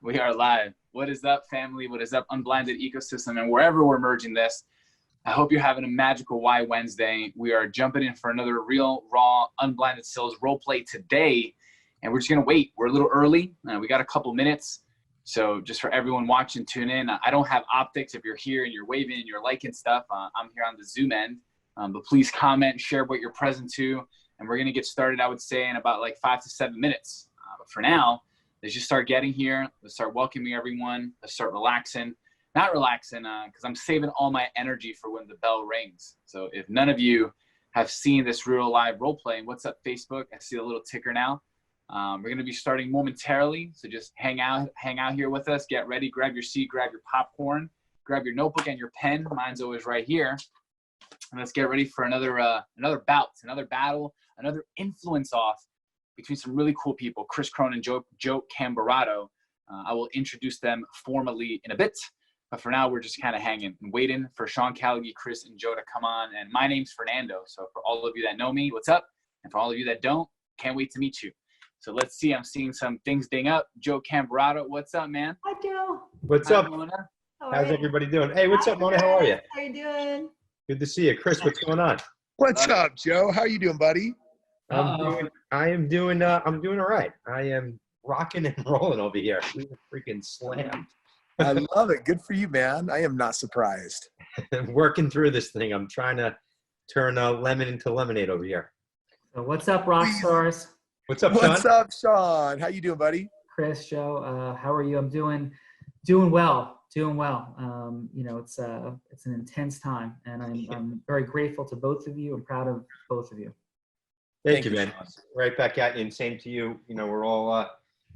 We are live. What is up, family? What is up, Unblinded ecosystem? And wherever we're merging this, I hope you're having a magical Y Wednesday. We are jumping in for another real, raw, unblinded sales role play today. And we're just going to wait. We're a little early. We got a couple minutes. So just for everyone watching, tune in. I don't have optics. If you're here and you're waving and you're liking stuff, I'm here on the Zoom end. But please comment, share what you're present to. And we're going to get started, I would say, in about like 5 to 7 minutes. But for now, let's just start getting here. Let's start welcoming everyone. Let's start relaxing. Not relaxing, because I'm saving all my energy for when the bell rings. So if none of you have seen this real live role play, what's up, Facebook? I see a little ticker now. We're going to be starting momentarily. So just hang out here with us. Get ready. Grab your seat. Grab your popcorn. Grab your notebook and your pen. Mine's always right here. And let's get ready for another bout, another battle, another influence off between some really cool people, Kris Krohn and Joe Camberato. I will introduce them formally in a bit, but for now, we're just kind of hanging and waiting for Sean Callaghy, Kris, and Joe to come on. And my name's Fernando. So for all of you that know me, what's up? And for all of you that don't, can't wait to meet you. So let's see. I'm seeing some things ding up. Joe Camberato, what's up, man? Hi, Joe. What's up? How's everybody doing? Hey, what's up, Mona? How are you? How you doing? Good to see you. Kris, what's going on? What's up, Joe? How you doing, buddy? I'm doing all right. I am rocking and rolling over here. We were freaking slammed. I love it. Good for you, man. I am not surprised. Working through this thing. I'm trying to turn lemon into lemonade over here. So what's up, rock stars? What's up, Sean? What's up, Sean? How you doing, buddy? Kris, Joe, how are you? I'm doing well. You know, it's an intense time, and I'm very grateful to both of you. I'm proud of both of you. Thank you, man. Right back at you, and same to you. You know, we're all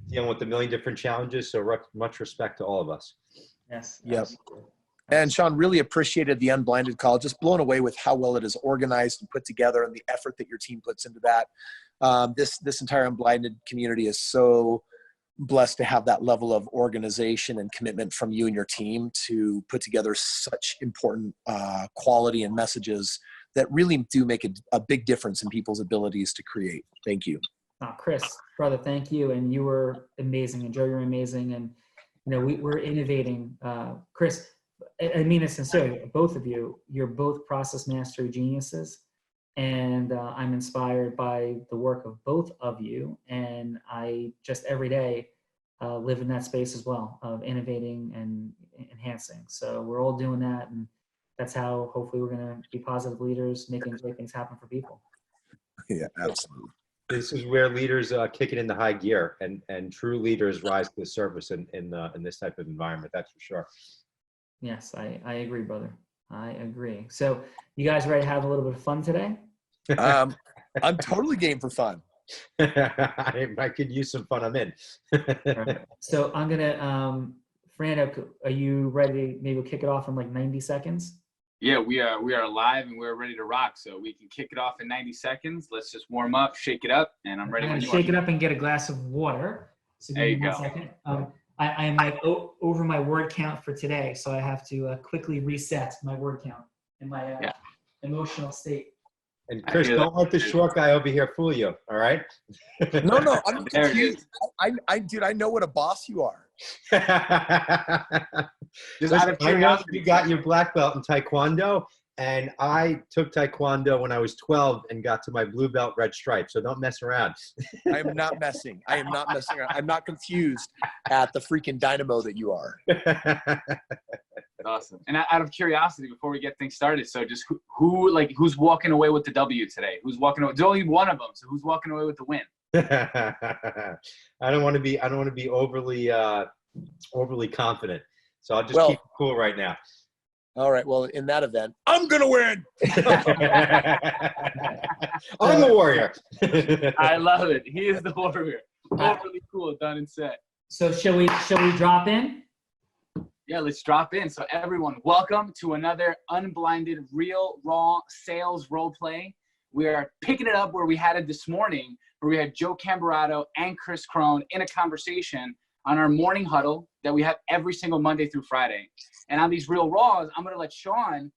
dealing with a million different challenges, so much respect to all of us. Yes. Yep. And Sean, really appreciated the Unblinded call. Just blown away with how well it is organized and put together, and the effort that your team puts into that. This entire Unblinded community is so blessed to have that level of organization and commitment from you and your team to put together such important quality and messages that really do make a big difference in people's abilities to create. Thank you. Kris, brother, thank you. And you were amazing. And Joe, you're amazing. And, you know, we're innovating. Kris, I mean it sincerely, both of you, you're both process mastery geniuses. And I'm inspired by the work of both of you. And I just every day live in that space as well of innovating and enhancing. So we're all doing that. And that's how hopefully we're going to be positive leaders, making great things happen for people. Yeah, absolutely. This is where leaders kick it into high gear, and true leaders rise to the surface in this type of environment. That's for sure. Yes, I agree, brother. I agree. So you guys ready to have a little bit of fun today? I'm totally game for fun. I could use some fun. I'm in. Right. So I'm going to, Fernando, are you ready? Maybe we'll kick it off in like 90 seconds. Yeah, we are live and we're ready to rock. So we can kick it off in 90 seconds. Let's just warm up, shake it up, and I'm ready. I'm gonna shake it up and get a glass of water. So there you go. 1 second. I am like over my word count for today, so I have to quickly reset my word count in my emotional state. And Kris, don't let the short guy over here fool you. All right? No, I'm confused. Dude, I know what a boss you are. Just out of curiosity, you got your black belt in Taekwondo, and I took Taekwondo when I was 12 and got to my blue belt red stripe. So don't mess around. I am not messing around. I'm not confused at the freaking dynamo that you are. Awesome. And out of curiosity, before we get things started, so just who's walking away with the W today? Who's walking away? There's only one of them. So who's walking away with the win? I don't want to be overly confident. So I'll just keep it cool right now. All right. Well, in that event, I'm going to win. I'm the warrior. I love it. He is the warrior. Really cool. Done and said. So shall we drop in? Yeah, let's drop in. So everyone, welcome to another Unblinded Real Raw Sales Role Play. We are picking it up where we had it this morning, where we had Joe Camberato and Kris Krohn in a conversation on our morning huddle that we have every single Monday through Friday. And on these Real Raws, I'm going to let Sean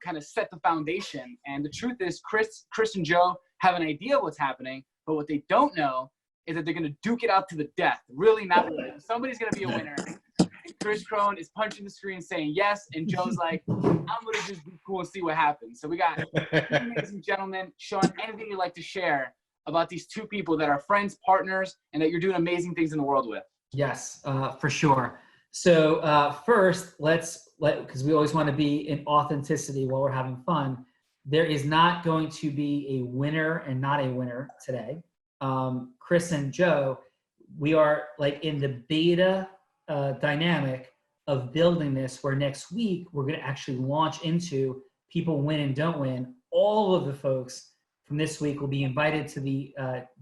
kind of set the foundation. And the truth is, Kris and Joe have an idea of what's happening, but what they don't know is that they're going to duke it out to the death. Really not. Somebody's going to be a winner. And Kris Krohn is punching the screen saying yes, and Joe's like, I'm going to just be cool and see what happens. So we got two amazing gentlemen. Sean, anything you'd like to share about these two people that are friends, partners, and that you're doing amazing things in the world with? Yes, for sure. So first, because we always want to be in authenticity while we're having fun, there is not going to be a winner and not a winner today. Kris and Joe, we are like in the beta dynamic of building this, where next week we're going to actually launch into people win and don't win. All of the folks from this week will be invited to the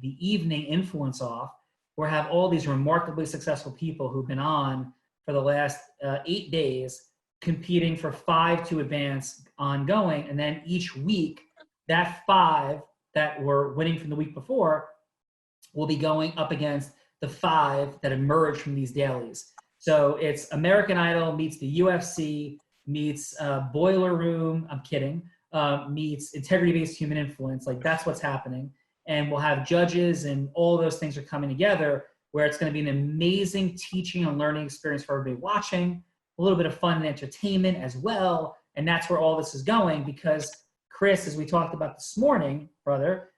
evening influence off, where I have all these remarkably successful people who've been on for the last 8 days, competing for 5 to advance ongoing. And then each week, that 5 that were winning from the week before will be going up against the 5 that emerged from these dailies. So it's American Idol meets the UFC, meets Boiler Room, I'm kidding, meets integrity-based human influence. Like, that's what's happening. And we'll have judges, and all those things are coming together, where it's going to be an amazing teaching and learning experience for everybody watching, a little bit of fun and entertainment as well. And that's where all this is going, because Kris, as we talked about this morning, brother,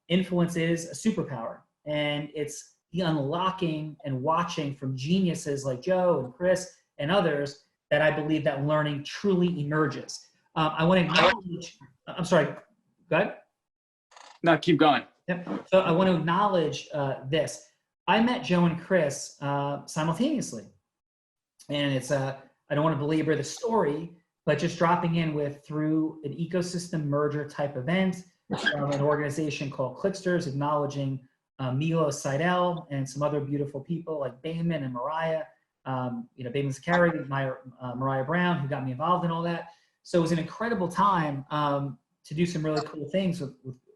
influence is a superpower, and it's the unlocking and watching from geniuses like Joe and Kris and others that I believe that learning truly emerges. I want to acknowledge, I'm sorry, go ahead. No, keep going. Yep. So I want to acknowledge this. I met Joe and Kris simultaneously. And it's I don't want to belabor the story, but just dropping in through an ecosystem merger type event from an organization called Clicksters, acknowledging Milo Seidel and some other beautiful people like Bayman and Mariah, Bayman Zakari, Mariah Brown, who got me involved in all that. So it was an incredible time to do some really cool things with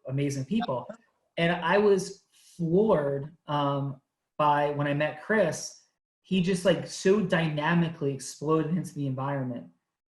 amazing people. And I was floored by, when I met Kris, he just like so dynamically exploded into the environment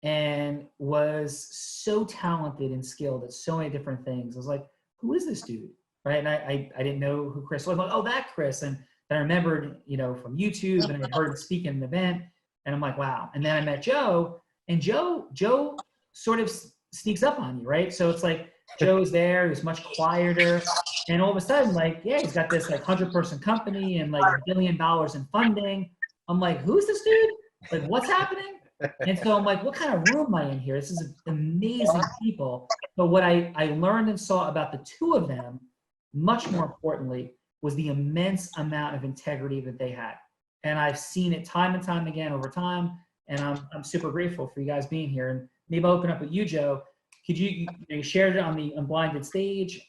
and was so talented and skilled at so many different things. I was like, who is this dude? Right. And I didn't know who Kris was. I'm like, oh, that Kris. And then I remembered, from YouTube, and I heard him speak in an event, and I'm like, wow. And then I met Joe, and Joe sort of sneaks up on you. Right. So it's like, Joe's there, he's much quieter. And all of a sudden, like, yeah, he's got this like 100-person company and like $1 billion in funding. I'm like, who's this dude? Like, what's happening? And so I'm like, what kind of room am I in here? This is amazing people. But what I learned and saw about the two of them, much more importantly, was the immense amount of integrity that they had. And I've seen it time and time again over time. And I'm super grateful for you guys being here. And maybe I'll open up with you, Joe. Could you shared it on the Unblinded stage.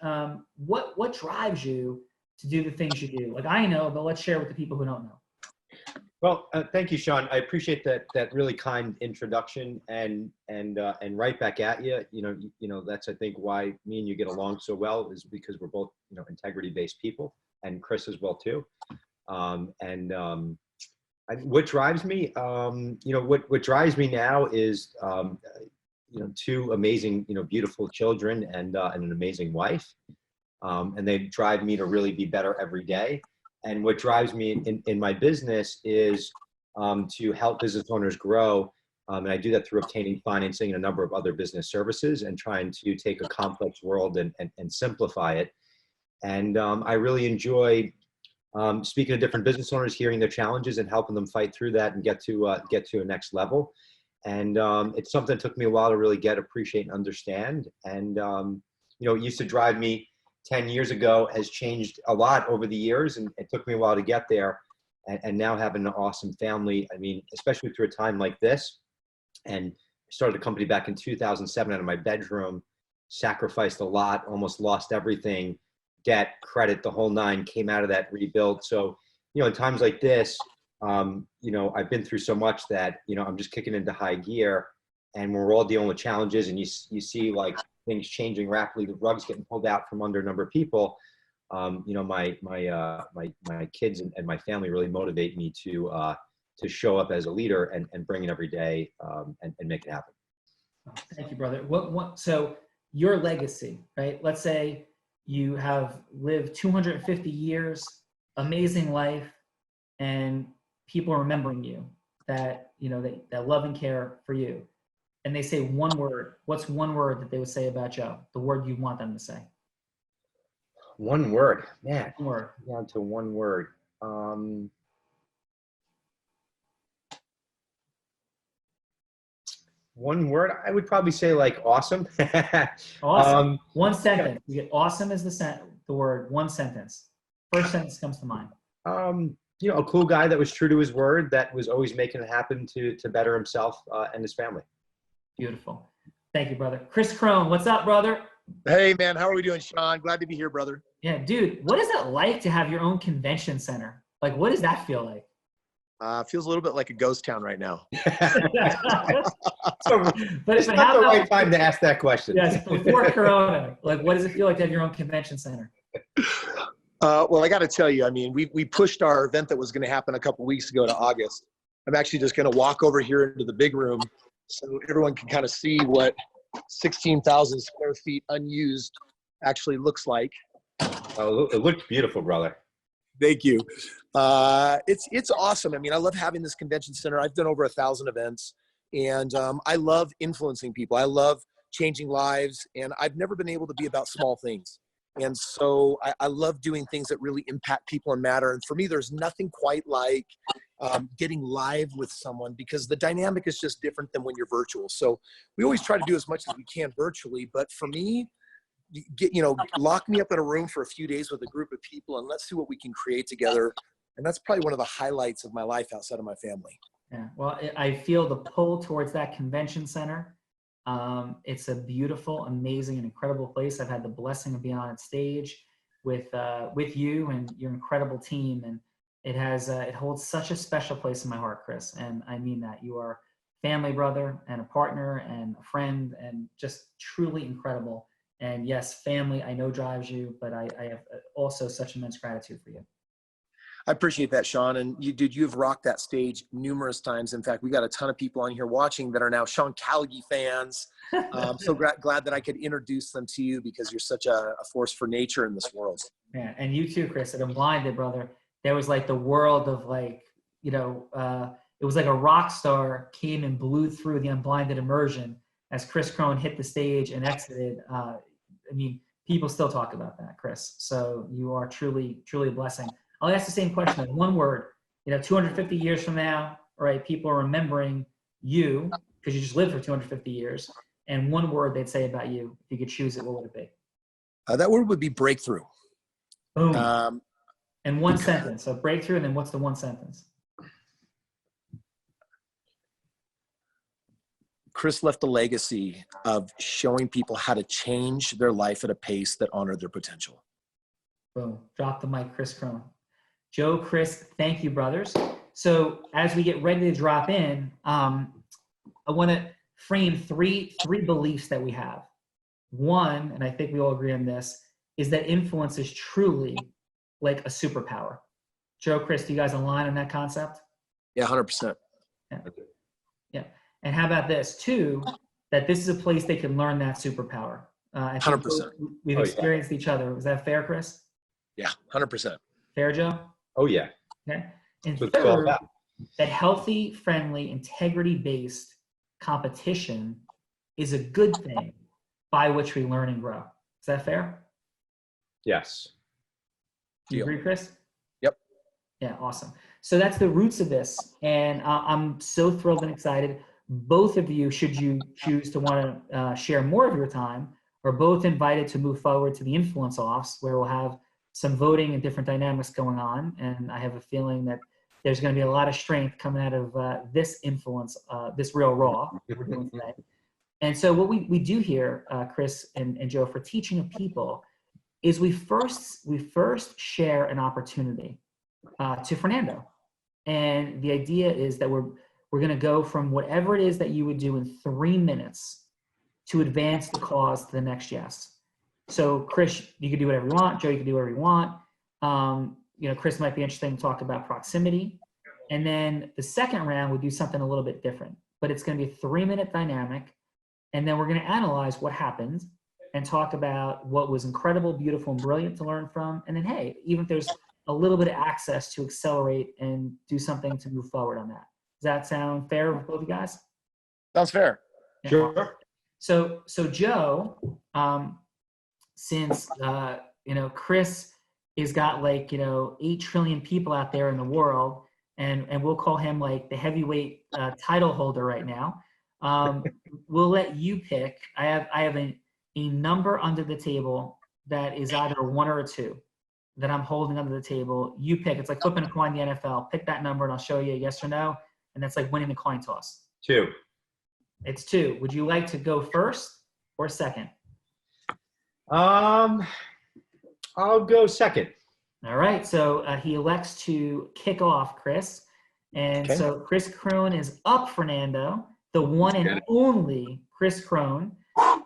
What drives you to do the things you do? Like, I know, but let's share with the people who don't know. Well, thank you, Sean. I appreciate that really kind introduction, and right back at you. That's, I think, why me and you get along so well, is because we're both integrity-based people, and Kris as well too. What drives me, what drives me now is two amazing, beautiful children and an amazing wife, and they drive me to really be better every day. And what drives me in my business is to help business owners grow. And I do that through obtaining financing and a number of other business services, and trying to take a complex world and simplify it. And I really enjoy speaking to different business owners, hearing their challenges and helping them fight through that and get to a next level. And it's something that took me a while to really appreciate, and understand. And it used to drive me 10 years ago, has changed a lot over the years, and it took me a while to get there. And now having an awesome family, I mean, especially through a time like this, and started a company back in 2007 out of my bedroom, sacrificed a lot, almost lost everything, debt, credit, the whole nine, came out of that, rebuilt. So, in times like this, I've been through so much that, I'm just kicking into high gear, and we're all dealing with challenges, and you see like things changing rapidly, the rug's getting pulled out from under a number of people. My kids and my family really motivate me to show up as a leader and bring it every day, and make it happen. Thank you, brother. So your legacy, right? Let's say you have lived 250 years, amazing life, and people remembering you, that, you know, that love and care for you, and they say one word, what's one word that they would say about Joe? The word you want them to say. One word, man. One word. Down to one word. One word, I would probably say like awesome. Awesome. One sentence. You get awesome as the word. One sentence. First sentence comes to mind. You know, a cool guy that was true to his word, that was always making it happen to better himself and his family. Beautiful. Thank you, brother. Kris Krohn, what's up, brother? Hey, man. How are we doing, Sean? Glad to be here, brother. Yeah, dude, what is it like to have your own convention center? Like, what does that feel like? Feels a little bit like a ghost town right now. So, but it's not the right time to ask that question. Yes, before Corona, like, what does it feel like to have your own convention center? Well, I got to tell you, I mean, we pushed our event that was going to happen a couple weeks ago to August. I'm actually just going to walk over here into the big room so everyone can kind of see what 16,000 square feet unused actually looks like. Oh, it looks beautiful, brother. Thank you. It's awesome. I mean, I love having this convention center. I've done over 1,000 events, and I love influencing people. I love changing lives, and I've never been able to be about small things. And so I love doing things that really impact people and matter. And for me, there's nothing quite like getting live with someone, because the dynamic is just different than when you're virtual. So we always try to do as much as we can virtually. But for me, lock me up in a room for a few days with a group of people and let's see what we can create together. And that's probably one of the highlights of my life outside of my family. Yeah, well, I feel the pull towards that convention center. It's a beautiful, amazing, and incredible place. I've had the blessing of being on stage with you and your incredible team, and it holds such a special place in my heart, Kris. And I mean that. You are family brother and a partner and a friend, and just truly incredible. And yes, family, I know drives you, but I have also such immense gratitude for you. I appreciate that, Sean. And you've rocked that stage numerous times. In fact, we got a ton of people on here watching that are now Sean Callagy fans. So glad that I could introduce them to you, because you're such a force for nature in this world. Yeah, and you too, Kris, at Unblinded, brother. There was like the world of like, it was like a rock star came and blew through the Unblinded immersion as Kris Krohn hit the stage and exited. I mean, people still talk about that, Kris. So you are truly, truly a blessing. I'll ask the same question in one word. 250 years from now, right, people are remembering you because you just lived for 250 years. And one word they'd say about you, if you could choose it, what would it be? That word would be breakthrough. Boom. And one sentence. So breakthrough, and then what's the one sentence? Kris left a legacy of showing people how to change their life at a pace that honored their potential. Boom. Drop the mic, Kris Krohn. Joe, Kris, thank you, brothers. So as we get ready to drop in, I want to frame three beliefs that we have. One, and I think we all agree on this, is that influence is truly like a superpower. Joe, Kris, do you guys align on that concept? Yeah, 100%. Yeah. And how about this? Two, that this is a place they can learn that superpower. I think 100%. We've experienced each other. Was that fair, Kris? Yeah, 100%. Fair, Joe? Oh, yeah. Okay. And That's third, that healthy, friendly, integrity-based competition is a good thing by which we learn and grow. Is that fair? Yes. Do you agree, Kris? Yep. Yeah, awesome. So that's the roots of this. And I'm so thrilled and excited. Both of you, should you choose to want to share more of your time, are both invited to move forward to the influence offs, where we'll have some voting and different dynamics going on. And I have a feeling that there's going to be a lot of strength coming out of this influence, this Real Raw that we're doing today. And so what we do here, Kris and Joe, for teaching of people, is we first share an opportunity to Fernando. And the idea is that we're going to go from whatever it is that you would do in 3 minutes to advance the cause to the next yes. So Kris, you can do whatever you want. Joe, you can do whatever you want. Kris might be interested to talk about proximity. And then the second round, we do something a little bit different, but it's going to be a 3-minute dynamic. And then we're going to analyze what happened and talk about what was incredible, beautiful, and brilliant to learn from. And then, hey, even if there's a little bit of access to accelerate and do something to move forward on that. Does that sound fair with both of you guys? Sounds fair. Yeah. Sure. So Joe, since Kris has got 8 trillion people out there in the world, and we'll call him like the heavyweight title holder right now. We'll let you pick. I have a number under the table that is either 1 or a 2 that I'm holding under the table. You pick. It's like flipping a coin in the NFL. Pick that number and I'll show you yes or no. And that's like winning the coin toss. 2. It's 2. Would you like to go first or second? I'll go second. All right. So he elects to kick off, Kris. And Okay. so Kris Krohn is up, Fernando, the one and only Kris Krohn.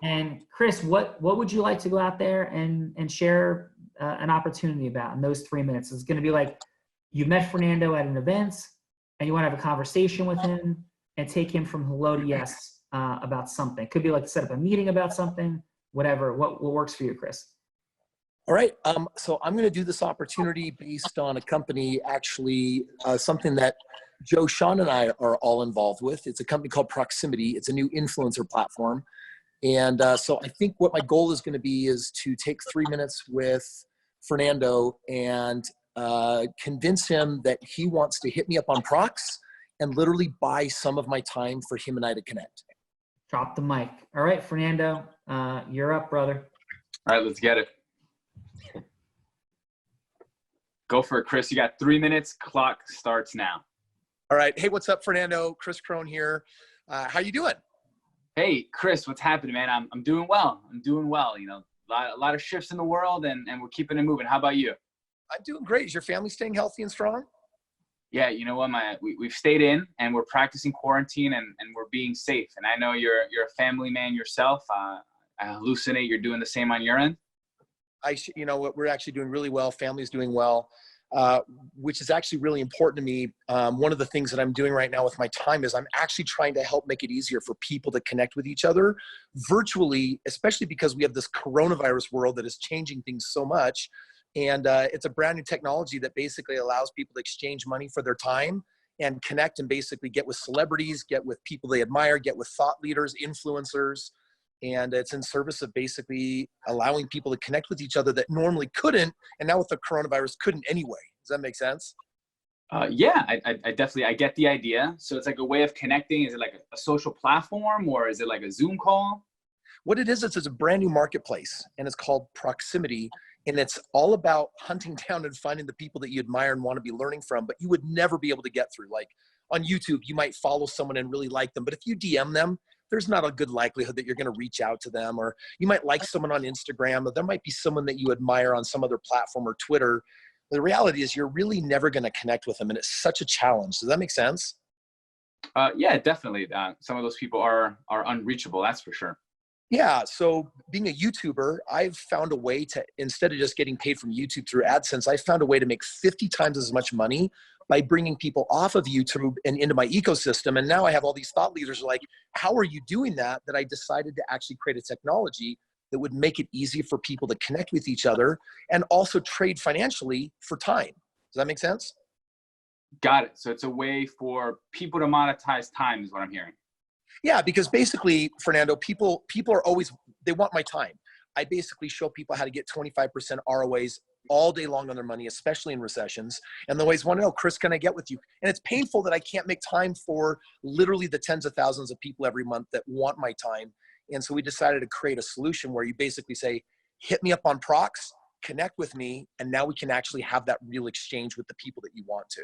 And Kris, what would you like to go out there and share an opportunity about in those 3 minutes? It's going to be like you met Fernando at an event and you want to have a conversation with him and take him from hello to yes about something. Could be like set up a meeting about something, whatever. What works for you, Kris? All right. So I'm going to do this opportunity based on a company, actually, something that Joe, Sean, and I are all involved with. It's a company called Proximity. It's a new influencer platform. And so I think what my goal is going to be is to take 3 minutes with Fernando and convince him that he wants to hit me up on Prox and literally buy some of my time for him and I to connect. Drop the mic. All right, Fernando, you're up, brother. All right, let's get it. Go for it, Kris. You got 3 minutes. Clock starts now. All right. Hey, what's up, Fernando? Kris Krohn here. How you doing? Hey, Kris, what's happening, man? I'm doing well. I'm doing well. You know, a lot of shifts in the world, and we're keeping it moving. How about you? I'm doing great. Is your family staying healthy and strong? Yeah, you know what? We've stayed in, and we're practicing quarantine, and we're being safe. And I know you're a family man yourself. I hallucinate you're doing the same on your end. You know what? We're actually doing really well. Family's doing well, which is actually really important to me. One of the things that I'm doing right now with my time is I'm actually trying to help make it easier for people to connect with each other virtually, especially because we have this coronavirus world that is changing things so much. And it's a brand new technology that basically allows people to exchange money for their time and connect and basically get with celebrities, get with people they admire, get with thought leaders, influencers. And it's in service of basically allowing people to connect with each other that normally couldn't. And now with the coronavirus couldn't anyway. Does that make sense? Yeah, I definitely, I get the idea. So it's like a way of connecting. Is it like a social platform, or is it like a Zoom call? What it is, it's a brand new marketplace, and it's called Proximity. And it's all about hunting down and finding the people that you admire and want to be learning from, but you would never be able to get through. Like on YouTube, you might follow someone and really like them, but if you DM them, there's not a good likelihood that you're going to reach out to them. Or you might like someone on Instagram, or there might be someone that you admire on some other platform or Twitter. The reality is you're really never going to connect with them, and it's such a challenge. Does that make sense? Yeah, definitely. Some of those people are unreachable. That's for sure. Yeah. So being a YouTuber, I've found a way to, instead of just getting paid from YouTube through AdSense, I found a way to make 50 times as much money by bringing people off of YouTube and into my ecosystem. And now I have all these thought leaders like, how are you doing that? That I decided to actually create a technology that would make it easy for people to connect with each other and also trade financially for time. Does that make sense? Got it. So it's a way for people to monetize time is what I'm hearing. Yeah, because basically, Fernando, people are always, they want my time. I basically show people how to get 25% ROAs all day long on their money, especially in recessions. And they always want to know, Kris, can I get with you? And it's painful that I can't make time for literally the tens of thousands of people every month that want my time. And so we decided to create a solution where you basically say, hit me up on Prox, connect with me, and now we can actually have that real exchange with the people that you want to.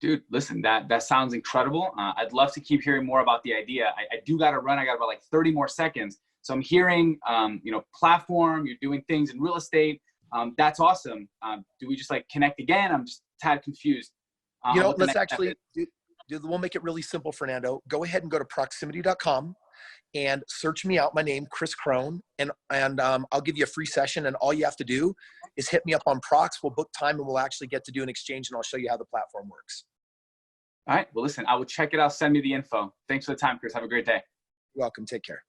Dude, listen, that sounds incredible. I'd love to keep hearing more about the idea. I do got to run. I got about like 30 more seconds. So I'm hearing, platform, you're doing things in real estate. That's awesome. Do we just like connect again? I'm just a tad confused. Let's actually, we'll make it really simple, Fernando. Go ahead and go to proximity.com and search me out. My name, Kris Krohn, and I'll give you a free session. And all you have to do is hit me up on Prox. We'll book time and we'll actually get to do an exchange, and I'll show you how the platform works. All right. Well, listen, I will check it out. Send me the info. Thanks for the time, Kris. Have a great day. You're welcome. Take care.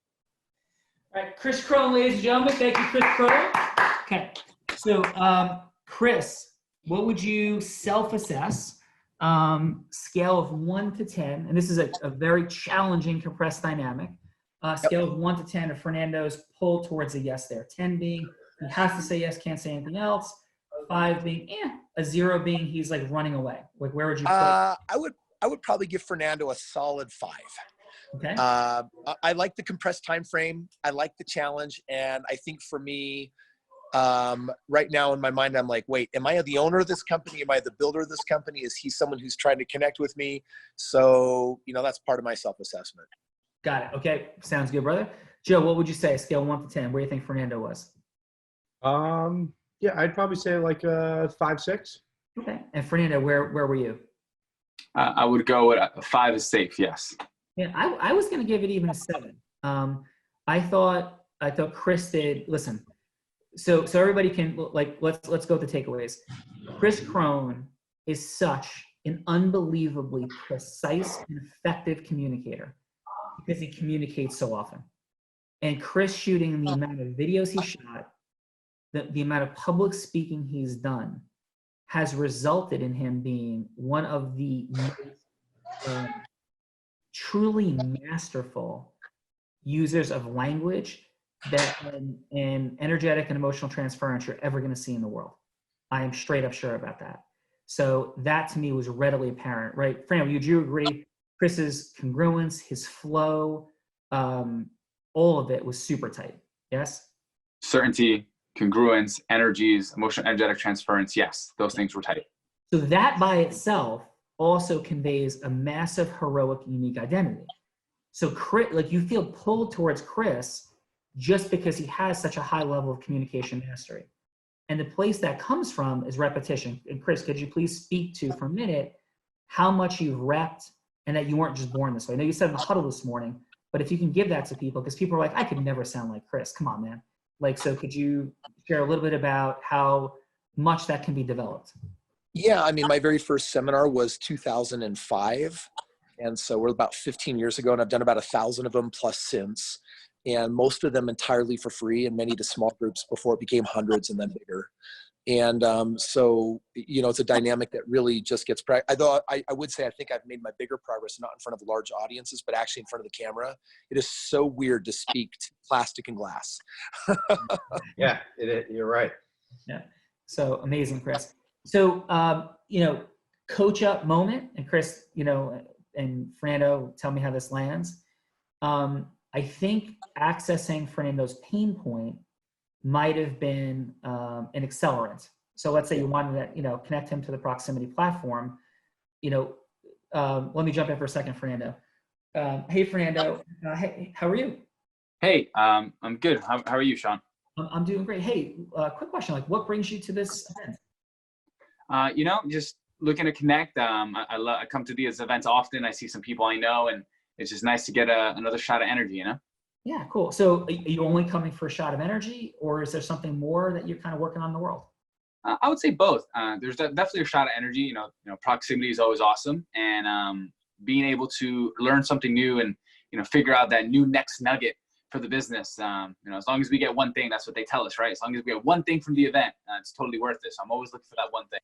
All right, Kris Krohn, ladies and gentlemen. Thank you, Kris Krohn. Okay, so Kris, what would you self-assess, scale of 1 to 10, and this is a very challenging compressed dynamic, scale of 1 to 10 of Fernando's pull towards a yes there. 10 being he has to say yes, can't say anything else. 5 being a 0 being he's like running away. Like where would you put? I would probably give Fernando a solid 5. Okay. I like the compressed time frame. I like the challenge, and I think for me, right now in my mind, I'm like, wait, am I the owner of this company? Am I the builder of this company? Is he someone who's trying to connect with me? So, that's part of my self-assessment. Got it. Okay. Sounds good, brother. Joe, what would you say? Scale 1 to 10. Where do you think Fernando was? Yeah, I'd probably say like 5, 6. Okay. And Fernando, where were you? I would go with 5 is safe. Yes. Yeah, I was going to give it even a 7. I thought Kris did. Listen, so everybody can let's go with the takeaways. Kris Krohn is such an unbelievably precise and effective communicator because he communicates so often. And Kris shooting the amount of videos he shot, the amount of public speaking he's done, has resulted in him being one of the most truly masterful users of language that and energetic and emotional transference you're ever going to see in the world. I am straight up sure about that. So that to me was readily apparent, right? Fran, would you agree? Kris's congruence, his flow, all of it was super tight. Yes? Certainty, congruence, energies, emotional, energetic transference. Yes, those things were tight. So that by itself also conveys a massive, heroic, unique identity. So Kris, like you feel pulled towards Kris just because he has such a high level of communication mastery. And the place that comes from is repetition. And Kris, could you please speak to for a minute how much you've repped and that you weren't just born this way? I know you said in the huddle this morning, but if you can give that to people, because people are like, I could never sound like Kris. Come on, man. Like, so could you share a little bit about how much that can be developed? Yeah, I mean, my very first seminar was 2005. And so we're about 15 years ago, and I've done about 1,000 of them plus since. And most of them entirely for free, and many to small groups before it became hundreds and then bigger. And so, it's a dynamic that really just gets, although I would say I think I've made my bigger progress, not in front of large audiences, but actually in front of the camera. It is so weird to speak to plastic and glass. Yeah, you're right. Yeah. So amazing, Kris. So, coach up moment, and Kris, and Fernando, tell me how this lands. I think accessing Fernando's pain point might have been an accelerant. So let's say you wanted to, connect him to the proximity platform. Let me jump in for a second, Fernando. Hey, Fernando. Hey, how are you? Hey, I'm good. How are you, Sean? I'm doing great. Hey, quick question. Like, what brings you to this event? Just looking to connect. I come to these events often. I see some people I know, and it's just nice to get another shot of energy, Yeah, cool. So are you only coming for a shot of energy, or is there something more that you're kind of working on in the world? I would say both. There's definitely a shot of energy. Proximity is always awesome, and being able to learn something new and figure out that new next nugget for the business. As long as we get one thing, that's what they tell us, right? As long as we get one thing from the event, it's totally worth it. So I'm always looking for that one thing.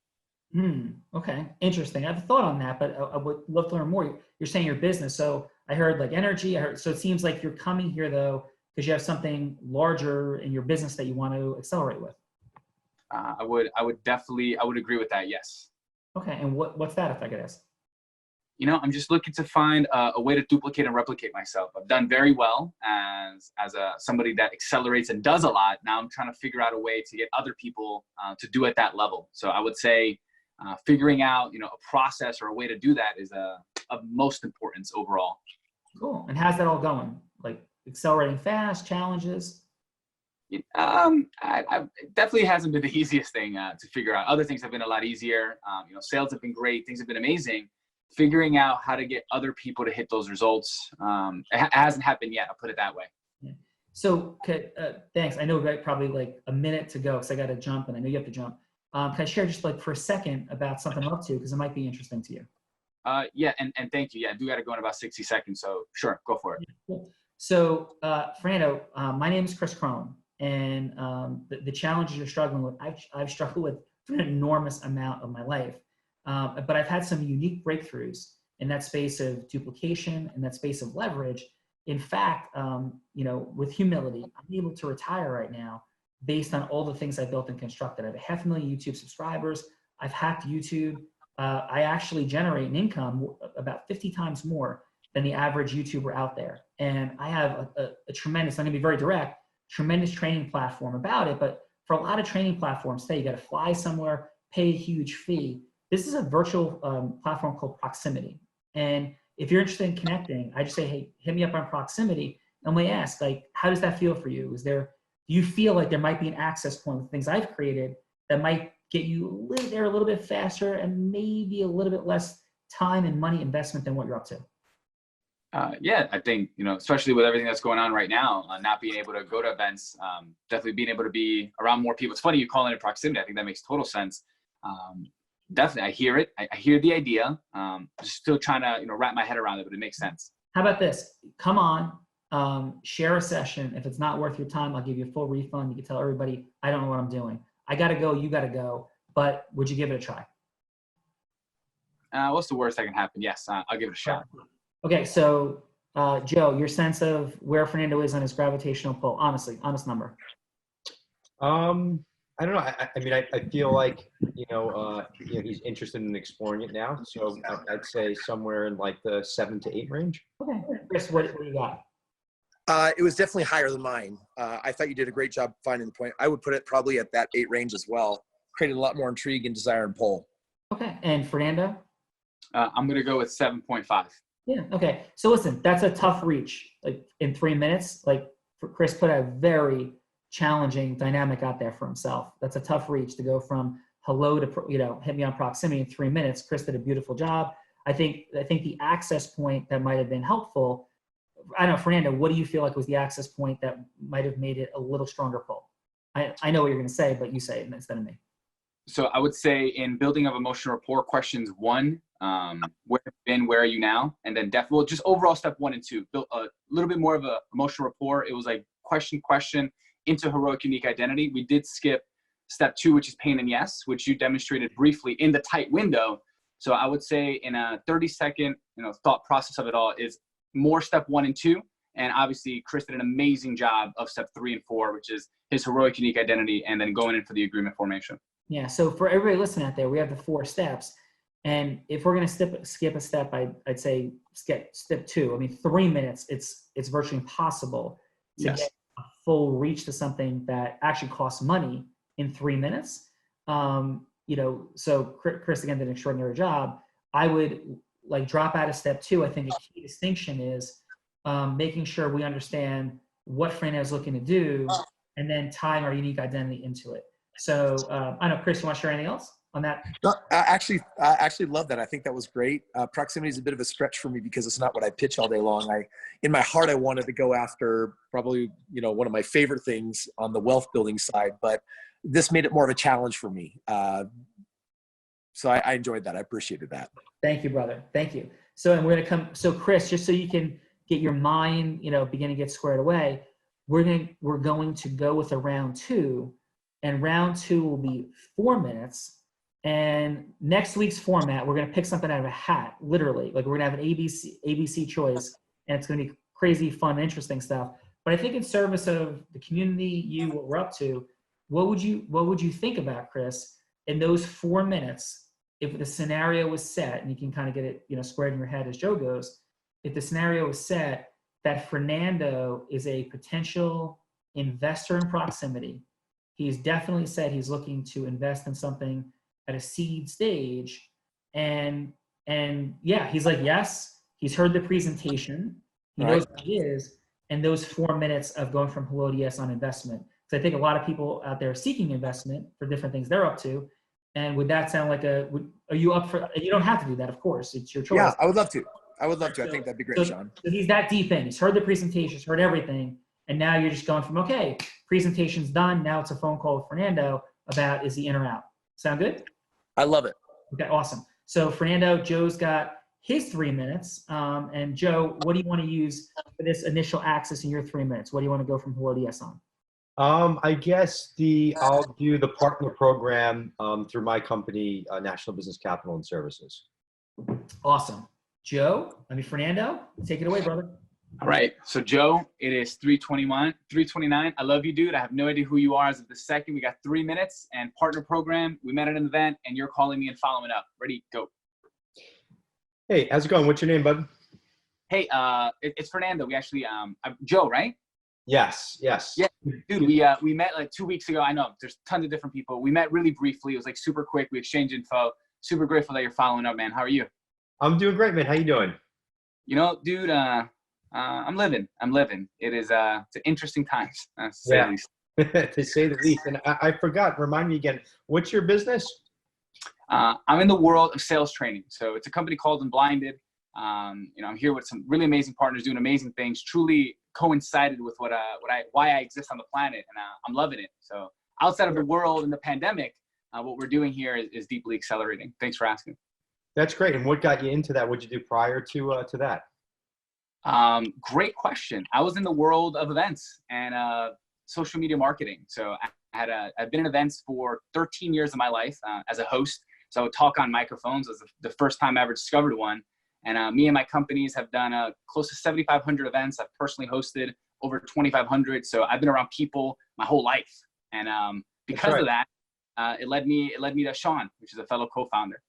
Okay, interesting. I have a thought on that, but I would love to learn more. You're saying your business, so I heard like energy. So it seems like you're coming here though because you have something larger in your business that you want to accelerate with. I would agree with that. Yes. Okay, and what's that, if I could ask? I'm just looking to find a way to duplicate and replicate myself. I've done very well as somebody that accelerates and does a lot. Now I'm trying to figure out a way to get other people to do at that level. So I would say figuring out, a process or a way to do that is of most importance overall. Cool. And how's that all going? Like accelerating fast, challenges? It definitely hasn't been the easiest thing to figure out. Other things have been a lot easier. Sales have been great. Things have been amazing. Figuring out how to get other people to hit those results, it hasn't happened yet. I'll put it that way. Yeah. So, thanks. I know we got probably like a minute to go because I got to jump, and I know you have to jump. Can I share just like for a second about something I'm up to because it might be interesting to you? Yeah, and thank you. Yeah, I do got to go in about 60 seconds. So sure, go for it. Yeah, cool. So, Fernando, my name is Kris Krohn, and the challenges you're struggling with, I've struggled with for an enormous amount of my life. But I've had some unique breakthroughs in that space of duplication, in that space of leverage. In fact, you know, with humility, I'm able to retire right now based on all the things I built and constructed. I have 500,000 YouTube subscribers. I've hacked YouTube. I actually generate an income about 50 times more than the average YouTuber out there. And I have a tremendous, I'm gonna be very direct, tremendous training platform about it. But for a lot of training platforms today, you gotta fly somewhere, pay a huge fee. This is a virtual platform called Proximity. And if you're interested in connecting, I just say, hey, hit me up on Proximity. And we ask, like, how does that feel for you? Do you feel like there might be an access point with things I've created that might get you there a little bit faster and maybe a little bit less time and money investment than what you're up to? Yeah, I think, you know, especially with everything that's going on right now, not being able to go to events, definitely being able to be around more people. It's funny you call it Proximity. I think that makes total sense. Definitely, I hear it. I hear the idea. Just still trying to, you know, wrap my head around it, but it makes sense. How about this? Come on, share a session. If it's not worth your time, I'll give you a full refund. You can tell everybody, I don't know what I'm doing. I got to go, you got to go. But would you give it a try? What's the worst that can happen? Yes, I'll give it a shot. Okay, so Joe, your sense of where Fernando is on his gravitational pull, honestly, honest number. I don't know. I mean, I feel like, you know, he's interested in exploring it now. So I'd say somewhere in like the 7 to 8 range. Okay, Kris, what do you got? It was definitely higher than mine. I thought you did a great job finding the point. I would put it probably at that 8 range as well. Created a lot more intrigue and desire and pull. Okay, and Fernando? I'm going to go with 7.5. Yeah, okay. So listen, that's a tough reach. Like in 3 minutes, like Kris put a very challenging dynamic out there for himself. That's a tough reach to go from hello to, you know, hit me on Proximity in 3 minutes. Kris did a beautiful job. I think the access point that might have been helpful, I don't know, Fernando, what do you feel like was the access point that might have made it a little stronger pull? I know what you're going to say, but you say it instead of me. So I would say in building of emotional rapport, questions 1, where have you been, where are you now? And then definitely just overall step 1 and 2, built a little bit more of a emotional rapport. It was like question into heroic unique identity. We did skip step 2, which is pain and yes, which you demonstrated briefly in the tight window. So I would say in a 30-second, you know, thought process of it all is more step 1 and 2. And obviously Kris did an amazing job of step 3 and 4, which is his heroic unique identity, and then going in for the agreement formation. Yeah. So for everybody listening out there, we have the 4 steps. And if we're going to skip a step, I'd say skip step 2. I mean, 3 minutes, it's virtually impossible to get a full reach to something that actually costs money in 3 minutes. You know, so Kris again did an extraordinary job. I would like drop out of step 2. I think a key distinction is making sure we understand what Fernando is looking to do, and then tying our unique identity into it. So I don't know, Kris, you want to share anything else on that? No, I actually love that. I think that was great. Proximity is a bit of a stretch for me because it's not what I pitch all day long. In my heart, I wanted to go after probably, you know, one of my favorite things on the wealth building side, but this made it more of a challenge for me. So I enjoyed that. I appreciated that. Thank you, brother. Thank you. So, and we're going to come, so Kris, just so you can get your mind, you know, begin to get squared away, we're going to go with a round 2, and round 2 will be 4 minutes. And next week's format, we're going to pick something out of a hat, literally. Like we're going to have an ABC choice, and it's going to be crazy, fun, interesting stuff. But I think in service of the community, what we're up to, what would you think about, Kris, in those 4 minutes, if the scenario was set, and you can kind of get it, you know, squared in your head as Joe goes, if the scenario was set that Fernando is a potential investor in Proximity, he's definitely said he's looking to invest in something at a seed stage, and yeah, he's like, yes, he's heard the presentation, he knows what it is, and those 4 minutes of going from hello to yes on investment. So I think a lot of people out there are seeking investment for different things they're up to. And would that sound like are you up for, you don't have to do that, of course, it's your choice. Yeah, I would love to. I think that'd be great, Sean. So he's that deep in, he's heard the presentation, he's heard everything. And now you're just going from, okay, presentation's done. Now it's a phone call with Fernando about, is he in or out? Sound good? I love it. Okay, awesome. So Fernando, Joe's got his 3 minutes. And Joe, what do you want to use for this initial access in your 3 minutes? What do you want to go from hello to yes on? I guess I'll do the partner program through my company, National Business Capital and Services. Awesome. Joe, Fernando, take it away, brother. All right. So Joe, it is 3:29. I love you, dude. I have no idea who you are as of the second. We got 3 minutes and partner program. We met at an event and you're calling me and following up. Ready? Go. Hey, how's it going? What's your name, bud? Hey, it's Fernando. We actually, Joe, right? Yes. Yeah, dude, we met like 2 weeks ago. I know there's tons of different people. We met really briefly. It was like super quick. We exchanged info. Super grateful that you're following up, man. How are you? I'm doing great, man. How you doing? You know, dude, I'm living. It is, it's interesting times, to say the least. To say the least. And I forgot, remind me again, what's your business? I'm in the world of sales training. So it's a company called Unblinded. I'm here with some really amazing partners doing amazing things, truly coincided with why I exist on the planet. And I'm loving it. So outside of the world and the pandemic, what we're doing here is deeply accelerating. Thanks for asking. That's great. And what got you into that? What did you do prior to that? Great question. I was in the world of events and social media marketing. So I've been in events for 13 years of my life as a host. So I would talk on microphones. It was the first time I ever discovered one. And me and my companies have done close to 7,500 events. I've personally hosted over 2,500. So I've been around people my whole life. And because of that, it led me to Sean, which is a fellow co-founder.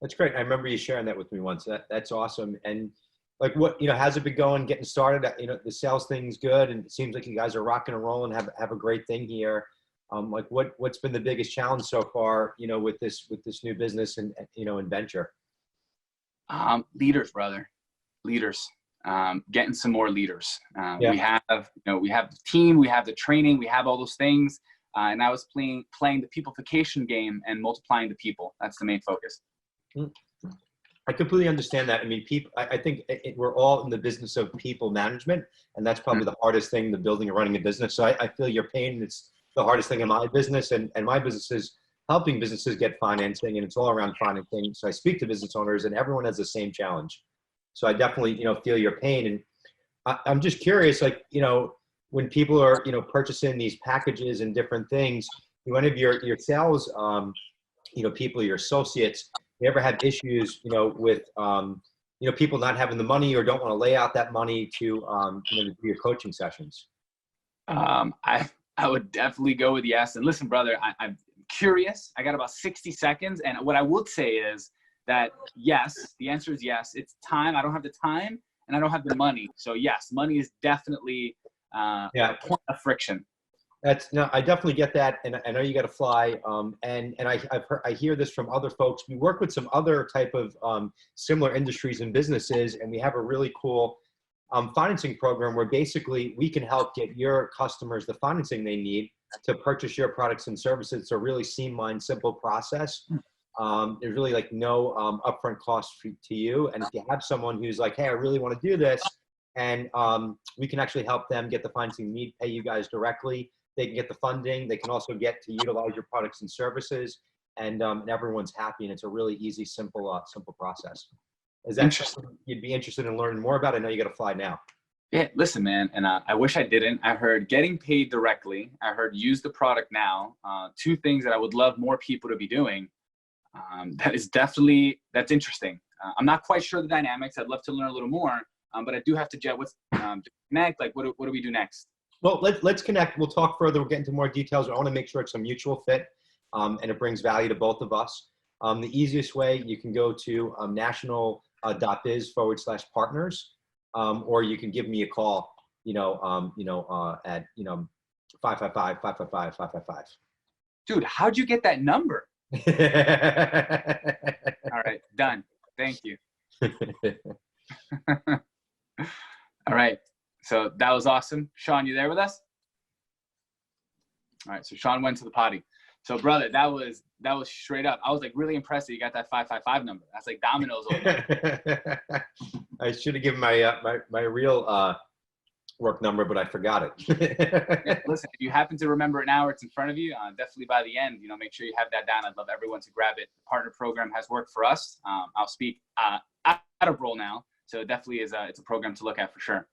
That's great. I remember you sharing that with me once. That's awesome. And like, what, how's it been going, getting started? The sales thing's good, and it seems like you guys are rocking and rolling, have a great thing here. Like, what's been the biggest challenge so far, with this new business and and venture? Leaders, brother, leaders. Getting some more leaders. Yeah. We have the team, we have the training, we have all those things. And I was playing the peopleification game and multiplying the people. That's the main focus. I completely understand that. I mean, I think we're all in the business of people management, and that's probably the hardest thing, the building and running a business. So I feel your pain. It's the hardest thing in my business, and my business is helping businesses get financing, and it's all around financing. So I speak to business owners, and everyone has the same challenge. So I definitely, feel your pain. And I'm just curious, like, when people are, purchasing these packages and different things, one of your sales, people, your associates, you ever have issues, with, people not having the money or don't want to lay out that money to do your coaching sessions? I would definitely go with yes. And listen, brother, I'm curious. I got about 60 seconds. And what I would say is that yes, the answer is yes. It's time. I don't have the time and I don't have the money. So yes, money is definitely a point of friction. I definitely get that, and I know you got to fly. And I hear this from other folks. We work with some other type of similar industries and businesses, and we have a really cool financing program where basically we can help get your customers the financing they need to purchase your products and services. It's a really streamlined, simple process. There's really like no upfront cost to you. And if you have someone who's like, hey, I really want to do this, and we can actually help them get the financing they need, pay you guys directly. They can get the funding. They can also get to utilize your products and services, and everyone's happy. And it's a really easy, simple process. Is that something you'd be interested in learning more about? I know you got to fly now. Yeah, listen, man, and I wish I didn't. I heard getting paid directly. I heard use the product now. Two things that I would love more people to be doing. That's interesting. I'm not quite sure the dynamics. I'd love to learn a little more, but I do have to connect. Like, what do we do next? Well, let's connect. We'll talk further. We'll get into more details. I want to make sure it's a mutual fit, and it brings value to both of us. The easiest way, you can go to national.biz/partners, or you can give me a call, at 555-555-555. Dude, how'd you get that number? All right, done. Thank you. All right. So that was awesome. Sean, you there with us? All right. So Sean went to the potty. So brother, that was straight up. I was like really impressed that you got that 555 number. That's like dominoes over. I should have given my real work number, but I forgot it. Yeah, listen, if you happen to remember it now or it's in front of you, definitely by the end, make sure you have that down. I'd love everyone to grab it. The partner program has worked for us. I'll speak out of role now. So it definitely is it's a program to look at for sure.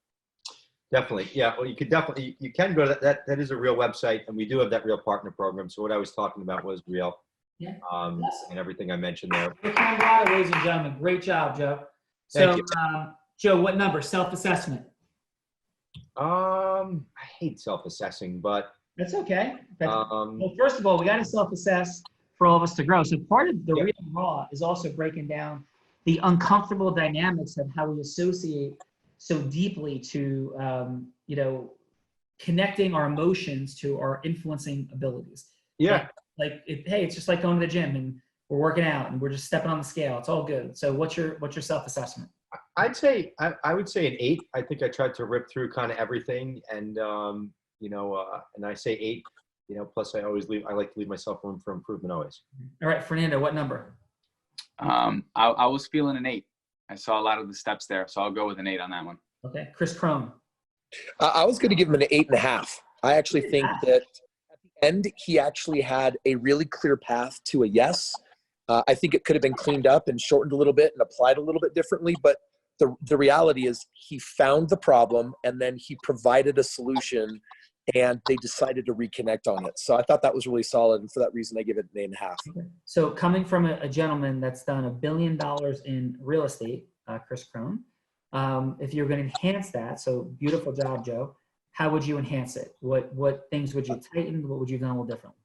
Definitely. Yeah. Well, you can go to that is a real website, and we do have that real partner program. So what I was talking about was real, Yeah. and everything I mentioned there. Camberato, ladies and gentlemen. Great job, Joe. Thank So, you. Joe, what number? Self-assessment. I hate self-assessing, but That's okay. um, Well, first of all, we got to self-assess for all of us to grow. So part of the Yep. real raw is also breaking down the uncomfortable dynamics of how we associate so deeply to, connecting our emotions to our influencing abilities. yeah. And hey, it's just like going to the gym and we're working out and we're just stepping on the scale. It's all good. So what's your self-assessment? I'd say I would say an 8. I think I tried to rip through kind of everything, and and I say 8. Plus I like to leave myself room for improvement always. All right, Fernando, what number? I was feeling an 8. I saw a lot of the steps there, so I'll go with an 8 on that one. Okay, Kris Krohn. I was going to give him an 8.5. I actually think that at the end, he actually had a really clear path to a yes. I think it could have been cleaned up and shortened a little bit and applied a little bit differently. But the reality is he found the problem and then he provided a solution and they decided to reconnect on it. So I thought that was really solid. And for that reason, I give it an 8.5. Okay. So coming from a gentleman that's done $1 billion in real estate, Kris Krohn, if you're going to enhance that, so beautiful job, Joe, how would you enhance it? What things would you tighten? What would you have done a little different?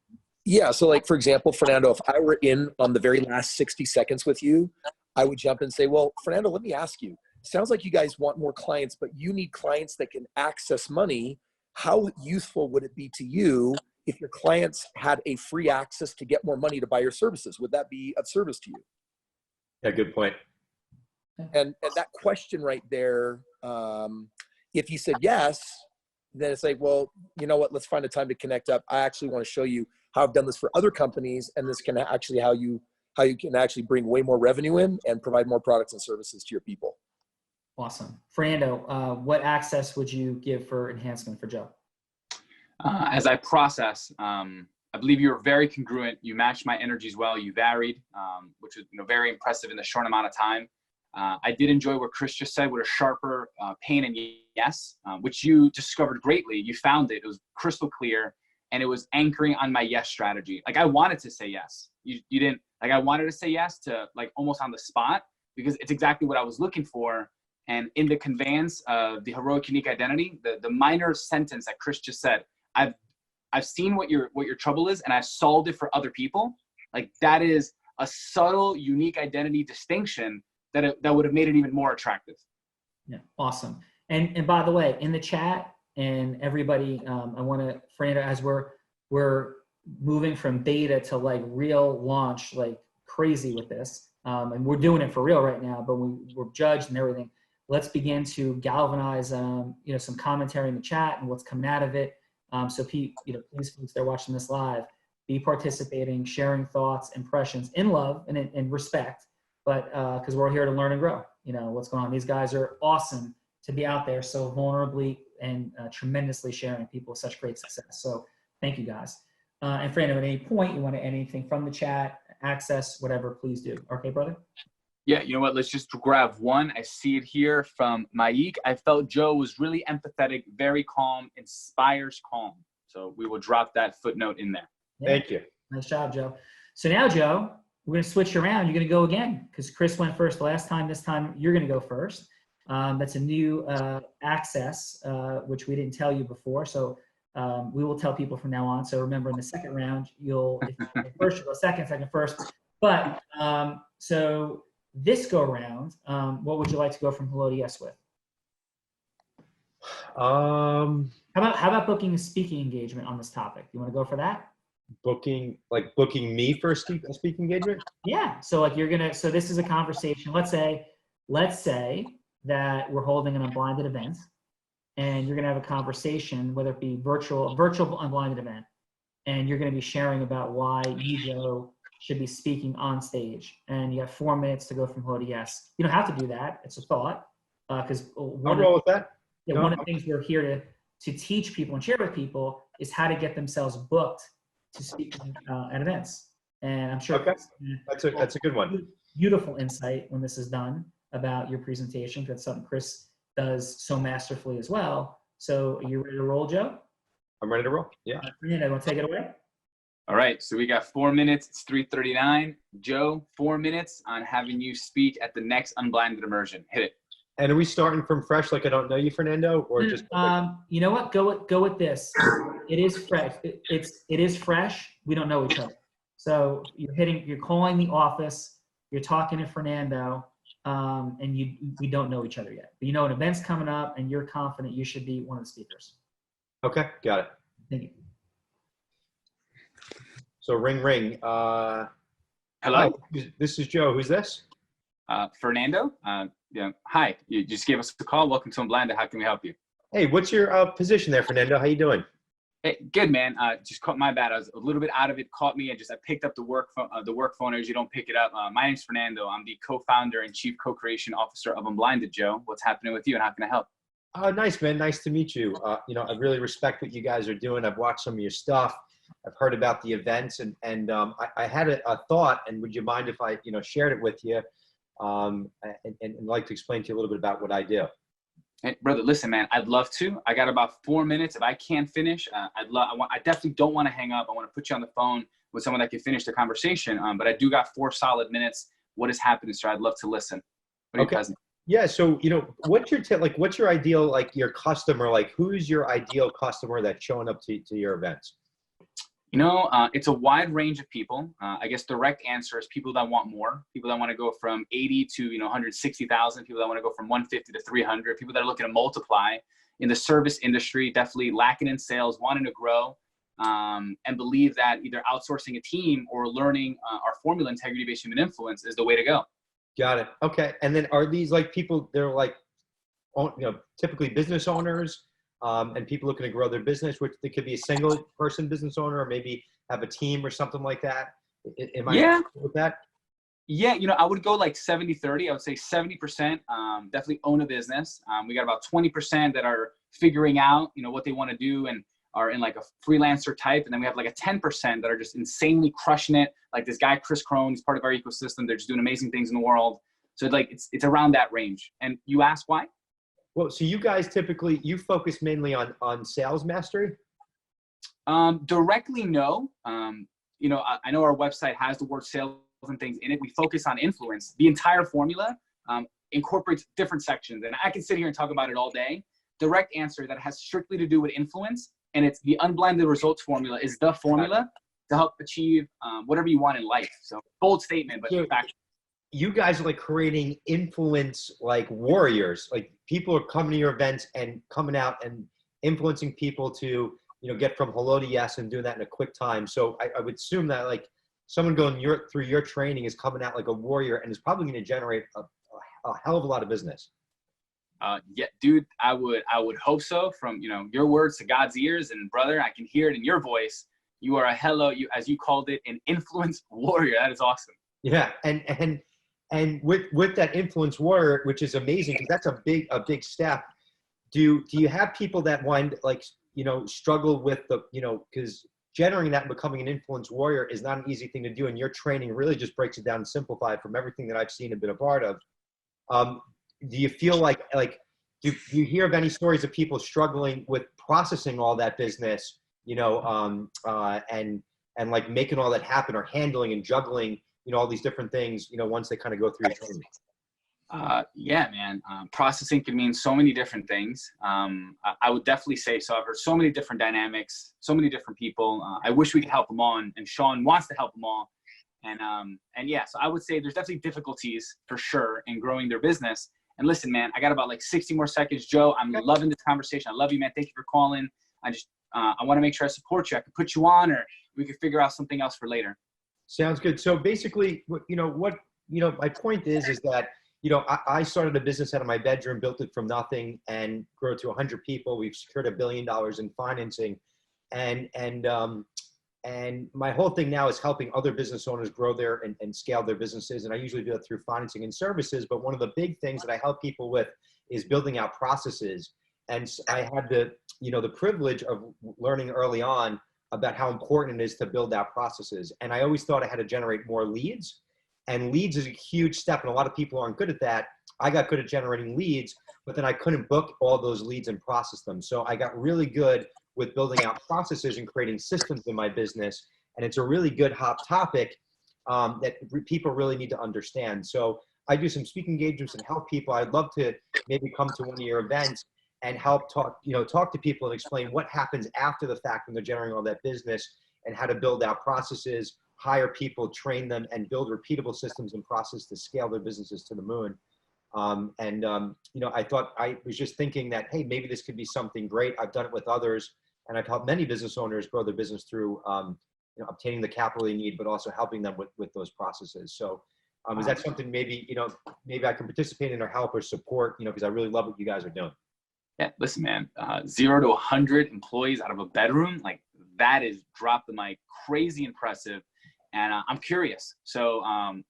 Yeah. So like, for example, Fernando, if I were in on the very last 60 seconds with you, I would jump in and say, well, Fernando, let me ask you, sounds like you guys want more clients, but you need clients that can access money. How useful would it be to you if your clients had a free access to get more money to buy your services? Would that be of service to you? Yeah, good point. And that question right there, if you said yes, then it's like, well, you know what, let's find a time to connect up. I actually want to show you how I've done this for other companies, and this can actually how you can actually bring way more revenue in and provide more products and services to your people. Awesome. Fernando, what access would you give for enhancement for Joe? As I process, I believe you were very congruent. You matched my energies well. You varied, which was very impressive in the short amount of time. I did enjoy what Kris just said with a sharper pain and yes, which you discovered greatly. You found it. It was crystal clear, and it was anchoring on my yes strategy. Like I wanted to say yes. You didn't. Like I wanted to say yes to like almost on the spot because it's exactly what I was looking for. And in the conveyance of the heroic unique identity, the minor sentence that Kris just said, I've seen what your trouble is, and I've solved it for other people. Like that is a subtle, unique identity distinction that would have made it even more attractive. Yeah, awesome. And by the way, in the chat and everybody, I want to, Fernando, as we're moving from beta to like real launch, like crazy with this, and we're doing it for real right now, but we're judged and everything. Let's begin to galvanize, some commentary in the chat and what's coming out of it. So please, folks, they're watching this live, be participating, sharing thoughts, impressions in love and in respect, but because we're here to learn and grow. What's going on. These guys are awesome to be out there so vulnerably and tremendously sharing people with such great success. So thank you guys. And Fernando, at any point you want to add anything from the chat, access, whatever, please do. Okay, brother? Yeah, you know what? Let's just grab one. I see it here from Maik. I felt Joe was really empathetic, very calm, inspires calm. So we will drop that footnote in there. Yeah. Thank you. Nice job, Joe. So now, Joe, we're going to switch around. You're going to go again because Kris went first last time. This time, you're going to go first. That's a new access, which we didn't tell you before. So we will tell people from now on. So remember, in the second round, if you go first, you go second first. But so this go around, what would you like to go from hello to yes with? How about booking a speaking engagement on this topic? You want to go for that? Booking me for a speaking engagement? Yeah. So like so this is a conversation. Let's say that we're holding an unblinded event and you're going to have a conversation, whether it be a virtual unblinded event, and you're going to be sharing about why you, Joe, should be speaking on stage. And you have 4 minutes to go from hello to yes. You don't have to do that. It's a thought. Because I'll roll with that. One of the things we're here to teach people and share with people is how to get themselves booked to speak at events. And I'm sure that's a good one. Beautiful insight when this is done about your presentation. That's something Kris does so masterfully as well. So are you ready to roll, Joe? I'm ready to roll. Yeah. Fernando, want to take it away? All right, so we got 4 minutes. It's 3:39. Joe, 4 minutes on having you speak at the next Unblinded Immersion. Hit it. And are we starting from fresh, like I don't know you, Fernando, or just? You know what? Go with this. It is fresh. It is fresh. We don't know each other. So you're calling the office. You're talking to Fernando, and we don't know each other yet. But you know an event's coming up, and you're confident you should be one of the speakers. Okay, got it. Thank you. So ring. Hello, Hi, this is Joe. Who's this? Fernando. Yeah. Hi, you just gave us a call. Welcome to Unblinded. How can we help you? Hey, what's your position there, Fernando? How you doing? Hey, good, man. Just caught my bad. I was a little bit out of it. Caught me. I picked up the work phone. I usually don't pick it up. My name's Fernando. I'm the co-founder and chief co-creation officer of Unblinded. Joe, what's happening with you, and how can I help? Nice, man. Nice to meet you. I really respect what you guys are doing. I've watched some of your stuff. I've heard about the events, and I had a thought. And would you mind if I shared it with you? And like to explain to you a little bit about what I do. Hey, brother, listen, man, I'd love to. I got about 4 minutes. If I can't finish, I definitely don't want to hang up. I want to put you on the phone with someone that can finish the conversation. But I do got 4 solid minutes. What is happening, sir? I'd love to listen. What are you present? Yeah. So, what's your ideal, your customer, who's your ideal customer that's showing up to your events? It's a wide range of people. I guess direct answer is people that want more, people that want to go from 80 to 160,000, people that want to go from 150 to 300, people that are looking to multiply in the service industry, definitely lacking in sales, wanting to grow, and believe that either outsourcing a team or learning our formula, integrity-based human influence, is the way to go. Got it. Okay. And then are these people? They're typically business owners. And people looking to grow their business, which they could be a single person business owner, or maybe have a team or something like that. Am I with that? Yeah, I would go 70-30. I would say 70% definitely own a business. We got about 20% that are figuring out, what they want to do and are in a freelancer type. And then we have a 10% that are just insanely crushing it. Like this guy, Kris Krohn, he's part of our ecosystem. They're just doing amazing things in the world. So it's around that range. And you ask why? Well, so you guys typically, you focus mainly on sales mastery? Directly, no. I know our website has the word sales and things in it. We focus on influence. The entire formula incorporates different sections. And I can sit here and talk about it all day. Direct answer that has strictly to do with influence. And it's the unblinded results formula is the formula to help achieve whatever you want in life. So bold statement, but fact. You guys are creating influence warriors. People are coming to your events and coming out and influencing people to get from hello to yes and doing that in a quick time. So I would assume that someone going through your training is coming out like a warrior and is probably going to generate a hell of a lot of business. Yeah, dude, I would hope so. From your words to God's ears, and brother, I can hear it in your voice. You are as you called it, an influence warrior. That is awesome. Yeah, and with that influence warrior, which is amazing because that's a big step. Do you have people that struggle with because generating that and becoming an influence warrior is not an easy thing to do, and your training really just breaks it down and simplified from everything that I've seen and been a part of. Do you feel do you hear of any stories of people struggling with processing all that business, and making all that happen, or handling and juggling all these different things, once they kind of go through your training? Yeah, man. Processing can mean so many different things. I would definitely say so. I've heard so many different dynamics, so many different people. I wish we could help them all, and Sean wants to help them all. And yeah, so I would say there's definitely difficulties for sure in growing their business. And listen, man, I got about 60 more seconds. Joe, I'm loving this conversation. I love you, man. Thank you for calling. I want to make sure I support you. I could put you on, or we could figure out something else for later. Seems good. So basically, my point is that, I started a business out of my bedroom, built it from nothing, and grew it to 100 people. We've secured $1 billion in financing. And my whole thing now is helping other business owners grow and scale their businesses. And I usually do it through financing and services. But one of the big things that I help people with is building out processes. And I had the privilege of learning early on about how important it is to build out processes. And I always thought I had to generate more leads. And leads is a huge step, and a lot of people aren't good at that. I got good at generating leads, but then I couldn't book all those leads and process them. So I got really good with building out processes and creating systems in my business. And it's a really good hot topic that people really need to understand. So I do some speaking engagements and help people. I'd love to maybe come to one of your events and help talk to people and explain what happens after the fact when they're generating all that business and how to build out processes, hire people, train them, and build repeatable systems and process to scale their businesses to the moon. I thought, I was just thinking that, hey, maybe this could be something great. I've done it with others, and I've helped many business owners grow their business through obtaining the capital they need, but also helping them with those processes. So is that something maybe I can participate in or help or support, because I really love what you guys are doing? Yeah, listen, man, 0 to 100 employees out of a bedroom, like that is, drop the mic, crazy impressive. And I'm curious. So I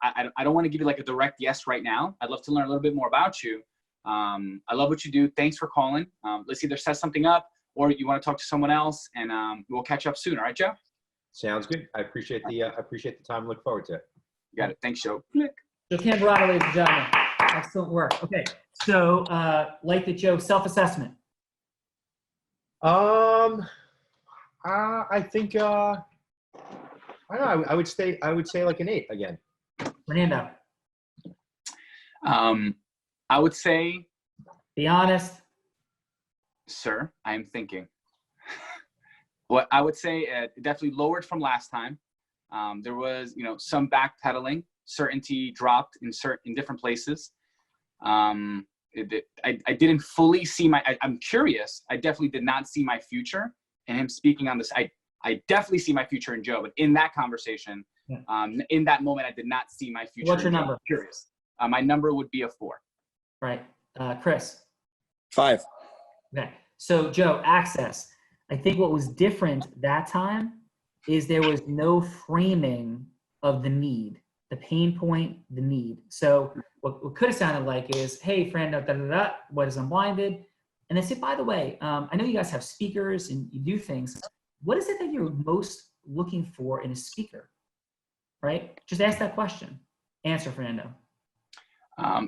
don't want to give you like a direct yes right now. I'd love to learn a little bit more about you. I love what you do. Thanks for calling. Let's either set something up or you want to talk to someone else, and we'll catch up soon. All right, Joe? Sounds good. I appreciate the time. Look forward to it. You got it. Thanks, Joe. Click. So Camberato, ladies and gentlemen. Excellent work. Okay. So like the Joe, self-assessment. I think I don't know. I would say like an 8 again. Fernando. I would say, Be honest. sir, I am thinking. What I would say, definitely lowered from last time. There was, some backpedaling. Certainty dropped in different places. I didn't fully see I'm curious. I definitely did not see my future in him speaking on this. I definitely see my future in Joe, but in that conversation, in that moment, I did not see my future. What's your number? I'm curious. My number would be a 4. Right. Chris. 5. Okay. So Joe, access. I think what was different that time is there was no framing of the need, the pain point, the need. So what could have sounded like is, hey, friend, what is Unblinded? And they say, by the way, I know you guys have speakers and you do things. What is it that you're most looking for in a speaker? Right? Just ask that question. Answer, Fernando.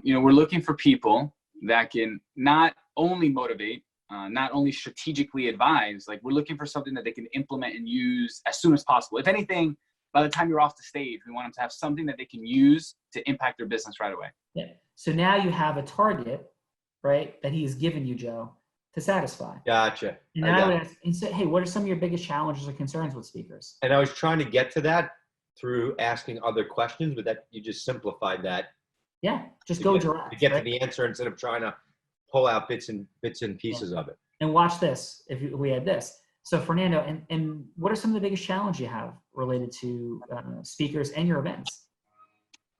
We're looking for people that can not only motivate, not only strategically advise, like we're looking for something that they can implement and use as soon as possible. If anything, by the time you're off the stage, we want them to have something that they can use to impact their business right away. Yeah. So now you have a target, right, that he has given you, Joe, to satisfy. Gotcha. And I would ask and say, hey, what are some of your biggest challenges or concerns with speakers? And I was trying to get to that through asking other questions, but that you just simplified that. Yeah, just go direct. To get to the answer instead of trying to pull out bits and pieces of it. And watch this, if we had this. So Fernando, and what are some of the biggest challenges you have related to speakers and your events?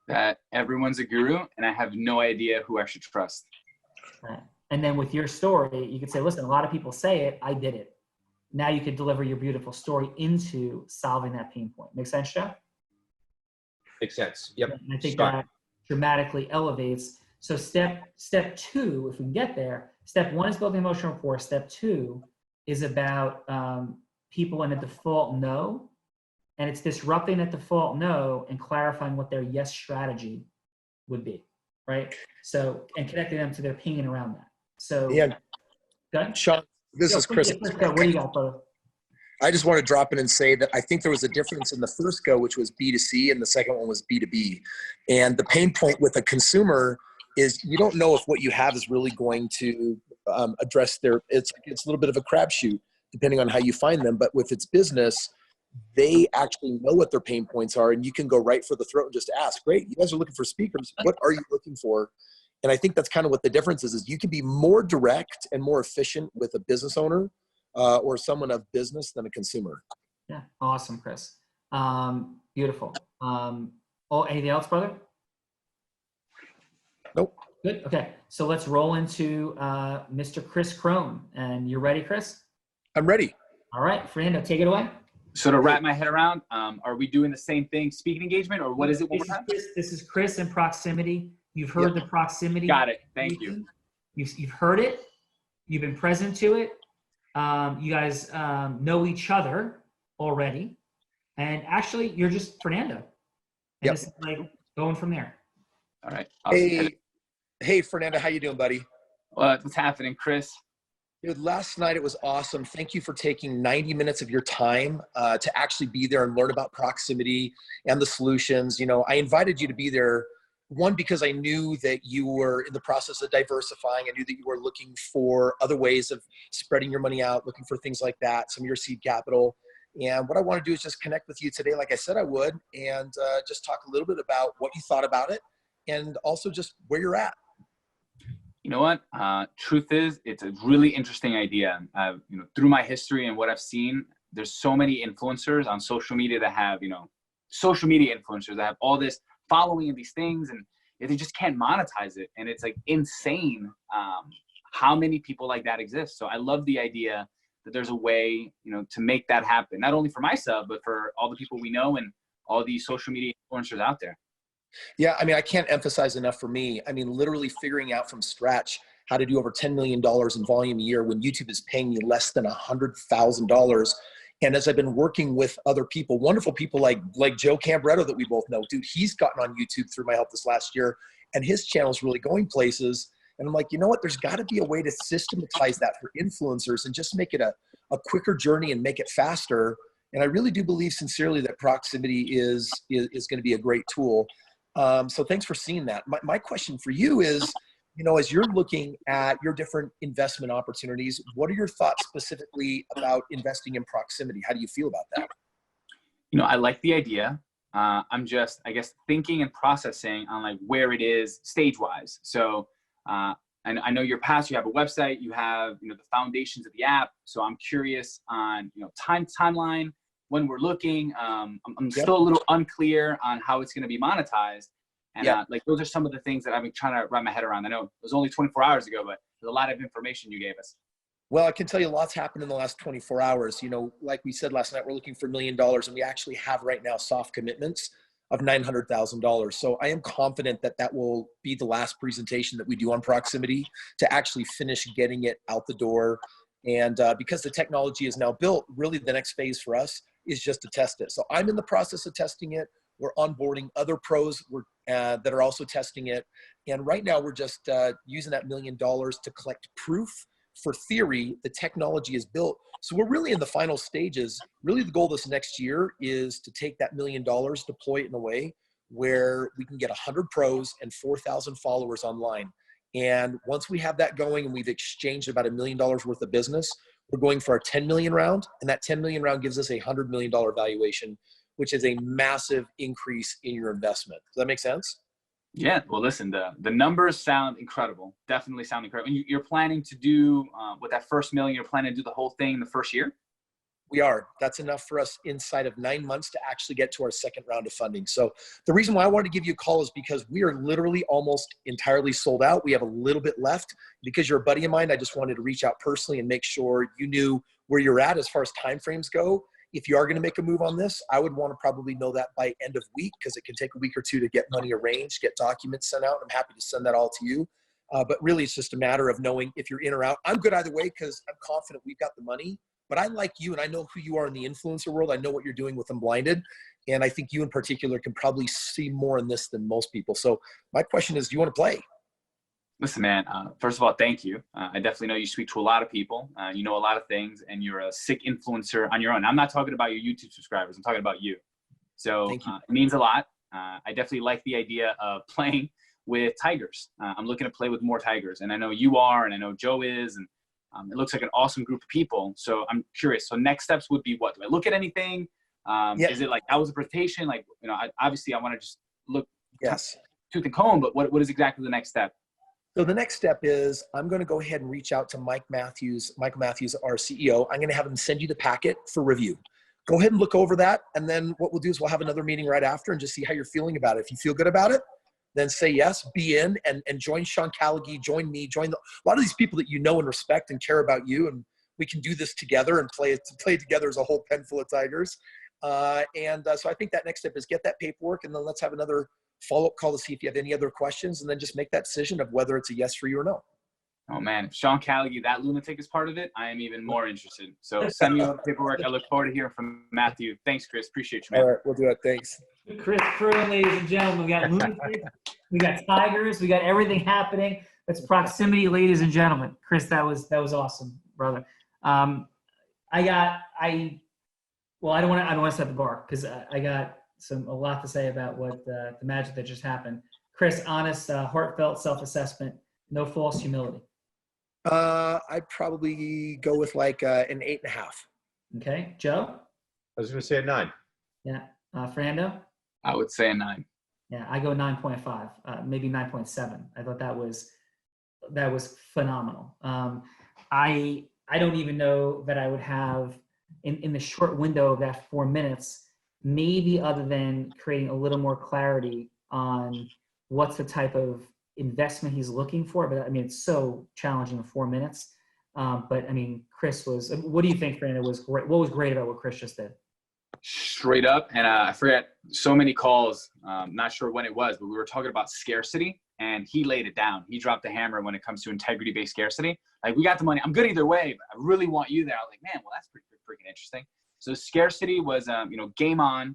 That everyone's a guru, and I have no idea who I should trust. And then with your story, you could say, listen, a lot of people say it, I did it. Now you could deliver your beautiful story into solving that pain point. Make sense, Joe? Makes sense. Yep. And I think that dramatically elevates. So step 2, if we can get there, step 1 is building emotional rapport. Step 2 is about people in a default no, and it's disrupting that default no and clarifying what their yes strategy would be, right? So, and connecting them to their pain around that. So, yeah, go ahead. Sean, this is Chris. What do you got, brother? I just want to drop in and say that I think there was a difference in the first go, which was B2C, and the second one was B2B. And the pain point with a consumer is you don't know if what you have is really going to address it's a little bit of a crapshoot depending on how you find them. But with its business, they actually know what their pain points are, and you can go right for the throat and just ask, great, you guys are looking for speakers. What are you looking for? And I think that's kind of what the difference is you can be more direct and more efficient with a business owner or someone of business than a consumer. Yeah. Awesome, Chris. Beautiful. Anything else, brother? Nope. Good. Okay. So let's roll into Mr. Kris Krohn. And you ready, Chris? I'm ready. All right. Fernando, take it away. So to wrap my head around, are we doing the same thing, speaking engagement, or what is it one more time? This is Chris in proximity. You've heard the proximity. Got it. Thank you. You've heard it. You've been present to it. You guys know each other already. And actually, you're just Fernando. And Yep. It's like going from there. All right. Hey, Fernando, how you doing, buddy? What's happening, Kris? Dude, last night it was awesome. Thank you for taking 90 minutes of your time to actually be there and learn about proximity and the solutions. You know, I invited you to be there, one, because I knew that you were in the process of diversifying. I knew that you were looking for other ways of spreading your money out, looking for things like that, some of your seed capital. And what I want to do is just connect with you today, like I said I would, and just talk a little bit about what you thought about it and also just where you're at. You know what? Truth is, it's a really interesting idea. You know, through my history and what I've seen, there's so many influencers on social media that have, you know, social media influencers that have all this following and these things, and they just can't monetize it. And it's like insane how many people like that exist. So I love the idea that there's a way, you know, to make that happen, not only for myself, but for all the people we know and all these social media influencers out there. Yeah, I mean, I can't emphasize enough for me. I mean, literally figuring out from scratch how to do over $10 million in volume a year when YouTube is paying me less than $100,000. And as I've been working with other people, wonderful people like Joe Camberato that we both know, dude, he's gotten on YouTube through my help this last year, and his channel's really going places. And I'm like, you know what? There's got to be a way to systematize that for influencers and just make it a quicker journey and make it faster. And I really do believe sincerely that proximity is going to be a great tool. So thanks for seeing that. My question for you is, you know, as you're looking at your different investment opportunities, what are your thoughts specifically about investing in proximity? How do you feel about that? You know, I like the idea. I'm just, I guess, thinking and processing on like where it is stage-wise. So and I know you're past, you have a website, you have, you know, the foundations of the app. So I'm curious on, you know, timeline, when we're looking. I'm still a little unclear on how it's going to be monetized. And like, those are some of the things that I've been trying to wrap my head around. I know it was only 24 hours ago, but there's a lot of information you gave us. Well, I can tell you lots happened in the last 24 hours. You know, like we said last night, we're looking for $1 million, and we actually have right now soft commitments of $900,000. So I am confident that that will be the last presentation that we do on proximity to actually finish getting it out the door. And because the technology is now built, really the next phase for us is just to test it. So I'm in the process of testing it. We're onboarding other pros that are also testing it. And right now we're just using that $1 million to collect proof. For theory, the technology is built. So we're really in the final stages. Really the goal this next year is to take that $1 million, deploy it in a way where we can get 100 pros and 4,000 followers online. And once we have that going and we've exchanged about $1 million worth of business, we're going for our 10 million round. And that 10 million round gives us a $100 million valuation, which is a massive increase in your investment. Does that make sense? Yeah, well, listen, the numbers sound incredible. Definitely sound incredible. And you're planning to do, with that first $1 million, you're planning to do the whole thing in the first year? We are. That's enough for us inside of 9 months to actually get to our second round of funding. So the reason why I wanted to give you a call is because we are literally almost entirely sold out. We have a little bit left. Because you're a buddy of mine, I just wanted to reach out personally and make sure you knew where you're at as far as timeframes go. If you are going to make a move on this, I would want to probably know that by end of week, because it can take a week or two to get money arranged, get documents sent out. I'm happy to send that all to you. But really, it's just a matter of knowing if you're in or out. I'm good either way because I'm confident we've got the money. But I like you, and I know who you are in the influencer world. I know what you're doing with Unblinded. And I think you in particular can probably see more in this than most people. So my question is, do you want to play? Listen, man, first of all, thank you. I definitely know you speak to a lot of people. You know a lot of things, and you're a sick influencer on your own. I'm not talking about your YouTube subscribers. I'm talking about you. So it means a lot. I definitely like the idea of playing with tigers. I'm looking to play with more tigers. And I know you are, and I know Joe is, and it looks like an awesome group of people. So I'm curious. So next steps would be what? Do I look at anything? Is it like, that was a presentation? Like, you know, obviously I want to just look tooth and comb, but what is exactly the next step? So the next step is I'm going to go ahead and reach out to Michael Matthews, our CEO. I'm going to have him send you the packet for review. Go ahead and look over that. And then what we'll do is we'll have another meeting right after and just see how you're feeling about it. If you feel good about it, then say yes, be in, and join Sean Callaghy, join me, a lot of these people that you know and respect and care about you. And we can do this together and play together as a whole pen full of tigers. So I think that next step is get that paperwork, and then let's have another follow-up call to see if you have any other questions, and then just make that decision of whether it's a yes for you or no. Oh man, if Sean Callaghy, that lunatic, is part of it, I am even more interested. So send me all the paperwork. I look forward to hearing from Matthew. Thanks, Kris. Appreciate you, man. All right, we'll do it. Thanks. Kris Krohn, ladies and gentlemen. We got lunatics, we got tigers, we got everything happening. That's proximity, ladies and gentlemen. Kris, that was awesome, brother. Well, I don't want to set the bar because I got a lot to say about what the magic that just happened. Kris, honest, heartfelt self-assessment, no false humility. I'd probably go with like an 8.5. Okay, Joe. I was going to say a 9. Yeah, Fernando. I would say a 9. Yeah, I go 9.5, maybe 9.7. I thought that was phenomenal. I don't even know that I would have in the short window of that 4 minutes, maybe other than creating a little more clarity on what's the type of investment he's looking for. But I mean, it's so challenging in 4 minutes. But I mean, Kris what do you think, Fernando, was great? What was great about what Kris just did? Straight up, and I forget, so many calls, not sure when it was, but we were talking about scarcity, and he laid it down. He dropped the hammer when it comes to integrity-based scarcity. Like, we got the money. I'm good either way, but I really want you there. I was like, man, well, that's pretty freaking interesting. So scarcity was, game on.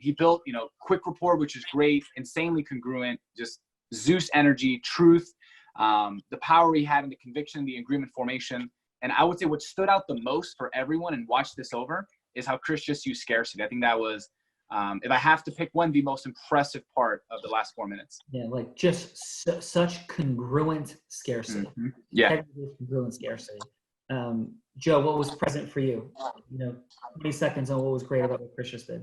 He built, quick rapport, which is great, insanely congruent, just Zeus energy, truth, the power he had in the conviction, the agreement formation. And I would say what stood out the most for everyone, and watch this over, is how Kris just used scarcity. I think that was, if I have to pick one, the most impressive part of the last 4 minutes. Yeah, like just such congruent scarcity. Mm-hmm. Yeah. Congruent scarcity. Joe, what was present for you? 20 seconds on what was great about what Kris just did.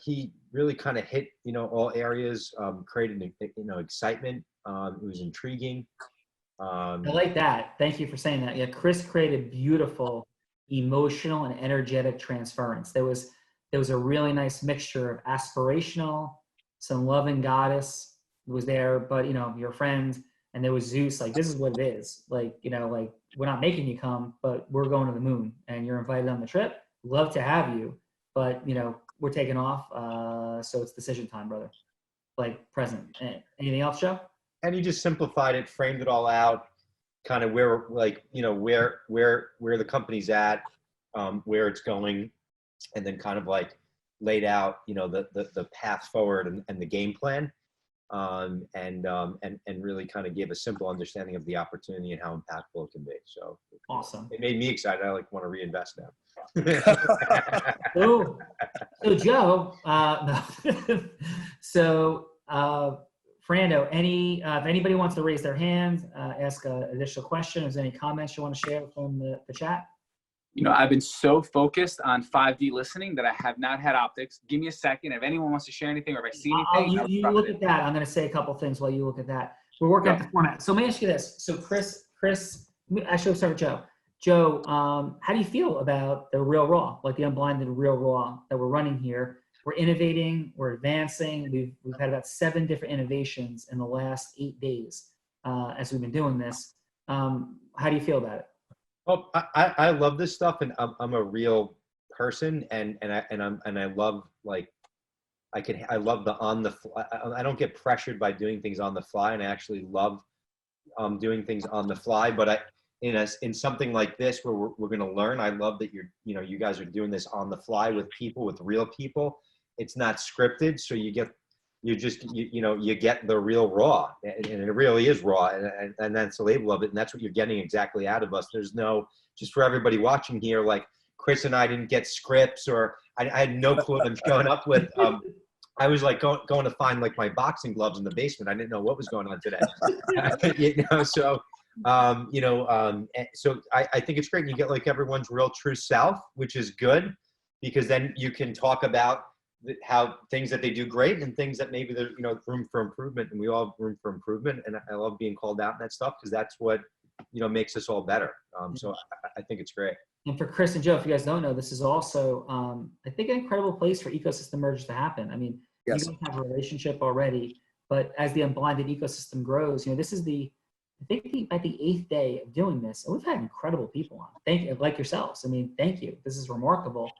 He really kind of hit, all areas, created, excitement. It was intriguing. I like that. Thank you for saying that. Yeah, Kris created beautiful emotional and energetic transference. There was a really nice mixture of aspirational, some loving goddess was there, but your friend, and there was Zeus. Like, this is what it is. Like, like, we're not making you come, but we're going to the moon, and you're invited on the trip. Love to have you, but we're taking off. So it's decision time, brother. Like, present. Anything else, Joe? And he just simplified it, framed it all out, kind of where, like, where the company's at, where it's going, and then kind of like laid out, the path forward and the game plan, and really kind of gave a simple understanding of the opportunity and how impactful it can be. So awesome. It made me excited. I want to reinvest now. So Joe, no. So Fernando, if anybody wants to raise their hand, ask an additional question, is there any comments you want to share from the chat? I've been so focused on 5D listening that I have not had optics. Give me a second. If anyone wants to share anything, or if I see anything, you look at that. I'm going to say a couple things while you look at that. We're working at the format. So let me ask you this. So Kris, actually, start with Joe. Joe, how do you feel about the Real Raw, like the Unblinded Real Raw that we're running here? We're innovating, we're advancing. We've had about 7 different innovations in the last 8 days as we've been doing this. How do you feel about it? Well, I love this stuff, and I'm a real person, and I love, like, I love the on the fly. I don't get pressured by doing things on the fly, and I actually love doing things on the fly. But in something like this where we're going to learn, I love that you guys are doing this on the fly with people, with real people. It's not scripted, so you get the real raw, and it really is raw, and that's the label of it, and that's what you're getting exactly out of us. There's no, just for everybody watching here, like, Kris and I didn't get scripts, or I had no clue what I'm showing up with. I was like going to find, like, my boxing gloves in the basement. I didn't know what was going on today. So I think it's great. You get, like, everyone's real true self, which is good, because then you can talk about how things that they do great and things that maybe there's room for improvement, and we all have room for improvement. And I love being called out in that stuff, because that's what makes us all better. So I think it's great. And for Kris and Joe, if you guys don't know, this is also I think an incredible place for ecosystem mergers to happen. I mean, yes. You guys have a relationship already, but as the Unblinded ecosystem grows, this is at the 8th day of doing this, and we've had incredible people on. Thank you, like yourselves. I mean, thank you. This is remarkable.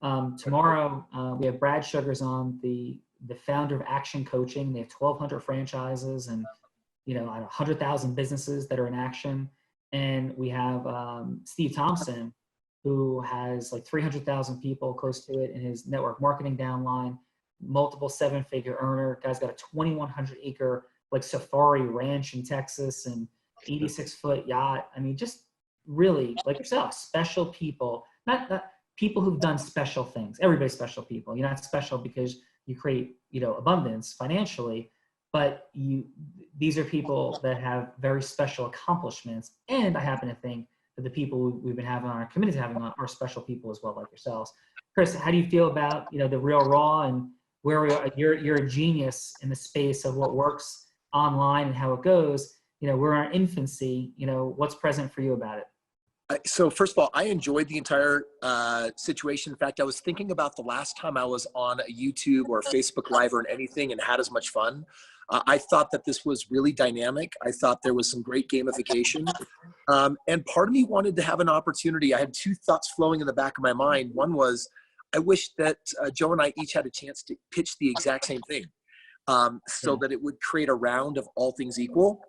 Tomorrow, we have Brad Sugars on, the founder of Action Coaching. They have 1,200 franchises and 100,000 businesses that are in action. And we have Steve Thompson, who has like 300,000 people close to it in his network marketing downline, multiple 7-figure earner. Guy's got a 2,100 acre like safari ranch in Texas and 86-foot yacht. I mean, just really like yourself, special people, not people who've done special things. Everybody's special people. You're not special because you create, abundance financially, but these are people that have very special accomplishments. And I happen to think that the people we've been having on our committed to having on are special people as well, like yourselves. Kris, how do you feel about, the Real Raw and where we are? You're a genius in the space of what works online and how it goes. We're in our infancy. What's present for you about it? So first of all, I enjoyed the entire situation. In fact, I was thinking about the last time I was on a YouTube or a Facebook Live or anything and had as much fun. I thought that this was really dynamic. I thought there was some great gamification. And part of me wanted to have an opportunity. I had two thoughts flowing in the back of my mind. One was, I wish that Joe and I each had a chance to pitch the exact same thing. So that it would create a round of all things equal.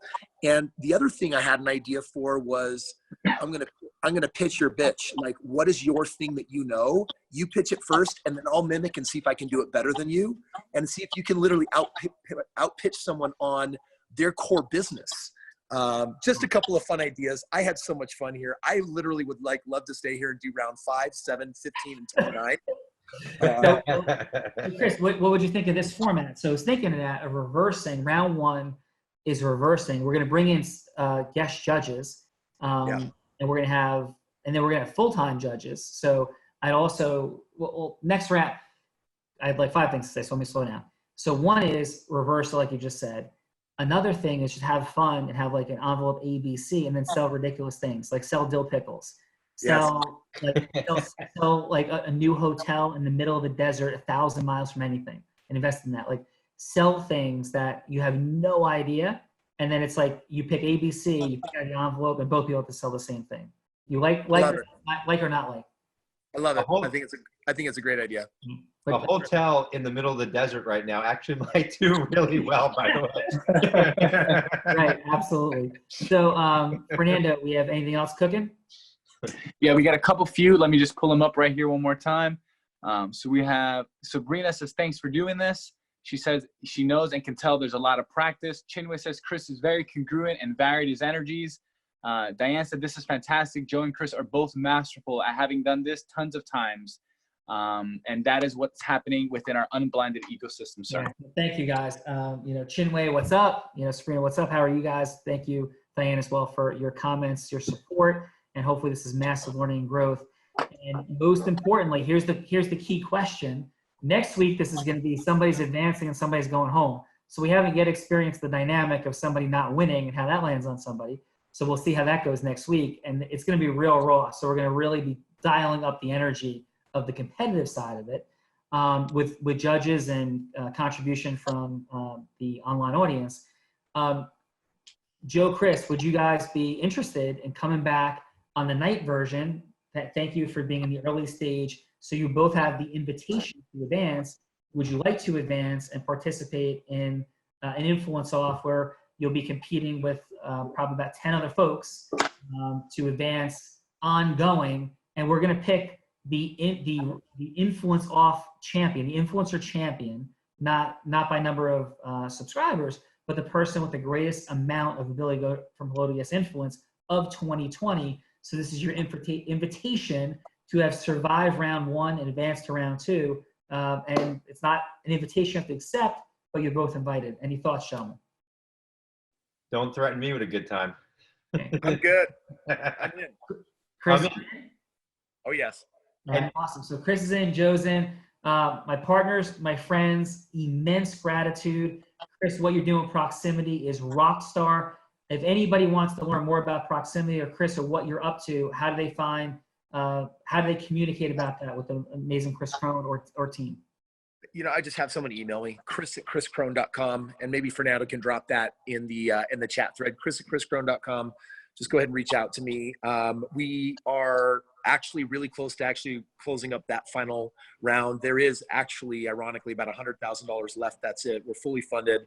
And the other thing I had an idea for was, I'm gonna pitch your bitch. Like, what is your thing that you pitch it first, and then I'll mimic and see if I can do it better than you, and see if you can literally outpitch someone on their core business. Just a couple of fun ideas. I had so much fun here. I literally would love to stay here and do round 5, 7, 15, and 29. So, Kris, what would you think of this format? So I was thinking of that, of reversing. Round 1 is reversing. We're going to bring in guest judges, and we're going to have, full-time judges. So I'd also, next round, I had like 5 things to say, so let me slow down. So one is reversal, like you just said. Another thing is just have fun and have like an envelope ABC, and then sell ridiculous things, like sell dill pickles. Sell like a new hotel in the middle of the desert, 1,000 miles from anything, and invest in that. Like, sell things that you have no idea, and then it's like you pick ABC, you pick out the envelope, and both people have to sell the same thing. You like or not like. I love it. I think it's a great idea. A hotel in the middle of the desert right now actually might do really well, by the way. Right, absolutely. So, Fernando, we have anything else cooking? Yeah, we got a few. Let me just pull them up right here one more time. So we have, Sabrina says, thanks for doing this. She says she knows and can tell there's a lot of practice. Chinwe says, Kris is very congruent and varied his energies. Diane said, this is fantastic. Joe and Kris are both masterful at having done this tons of times. And that is what's happening within our unblinded ecosystem, sir. Yeah, thank you, guys. Chinwe, what's up? Sabrina, what's up? How are you guys? Thank you, Diane, as well, for your comments, your support. And hopefully this is massive learning and growth. And most importantly, here's the key question. Next week, this is going to be somebody's advancing and somebody's going home. So we haven't yet experienced the dynamic of somebody not winning and how that lands on somebody. So we'll see how that goes next week. And it's going to be real raw. So we're going to really be dialing up the energy of the competitive side of it with judges and contribution from the online audience. Joe, Kris, would you guys be interested in coming back on the night version? Thank you for being in the early stage. So you both have the invitation to advance. Would you like to advance and participate in an influence off where you'll be competing with probably about 10 other folks to advance ongoing? And we're going to pick the influence off champion, the influencer champion, not by number of subscribers, but the person with the greatest amount of ability to go from hello to yes influence of 2020. So this is your invitation to have survived round 1 and advanced to round 2. And it's not an invitation you have to accept, but you're both invited. Any thoughts, gentlemen? Don't threaten me with a good time. I'm good. I'm in. Kris? Oh, yes. All right, awesome. So Kris is in, Joe's in. My partners, my friends, immense gratitude. Kris, what you're doing with proximity is rock star. If anybody wants to learn more about proximity or Kris or what you're up to, how do they communicate about that with the amazing Kris Krohn or team? I just have someone email me, Kris@kriskrohn.com, and maybe Fernando can drop that in the chat thread, Kris@kriskrohn.com. Just go ahead and reach out to me. We are actually really close to actually closing up that final round. There is actually, ironically, about $100,000 left. That's it. We're fully funded.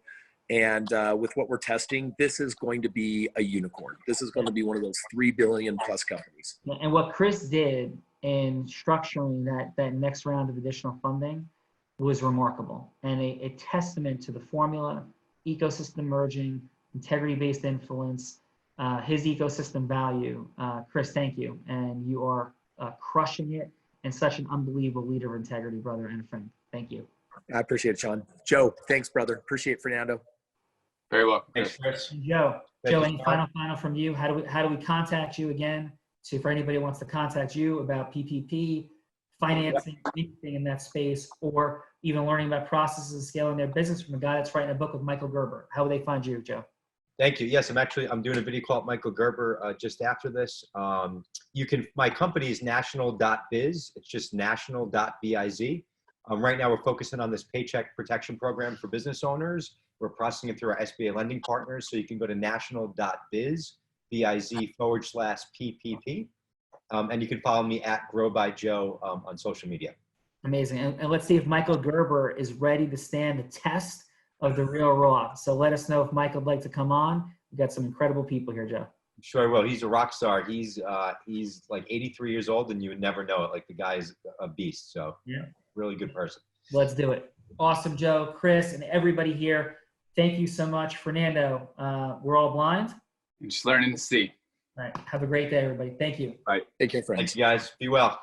And with what we're testing, this is going to be a unicorn. This is going to be one of those 3 billion plus companies. And what Kris did in structuring that next round of additional funding was remarkable and a testament to the formula, ecosystem merging, integrity-based influence, his ecosystem value. Kris, thank you. And you are crushing it and such an unbelievable leader of integrity, brother and a friend. Thank you. I appreciate it, Sean. Joe, thanks, brother. Appreciate it, Fernando. Very welcome. Thanks, Kris. And Joe, Thank you, any Sean. final from you? How do we contact you again? So for anybody who wants to contact you about PPP, financing, anything in that space, or even learning about processes and scaling their business from a guy that's writing a book with Michael Gerber, how would they find you, Joe? Thank you. Yes, I'm doing a video call with Michael Gerber just after this. My company is national.biz. It's just national.biz. Right now we're focusing on this paycheck protection program for business owners. We're processing it through our SBA lending partners. So you can go to national.biz, BIZ/PPP. And you can follow me at Grow by Joe on social media. Amazing. And let's see if Michael Gerber is ready to stand the test of the real raw. So let us know if Michael would like to come on. We've got some incredible people here, Joe. Sure I will. He's a rock star. He's like 83 years old, and you would never know it. Like, the guy's a beast. So yeah, really good person. Let's do it. Awesome, Joe, Kris, and everybody here. Thank you so much, Fernando. We're all blind. And just learning to see. All right. Have a great day, everybody. Thank you. Bye. Take care, friends. Thanks, guys. Be well.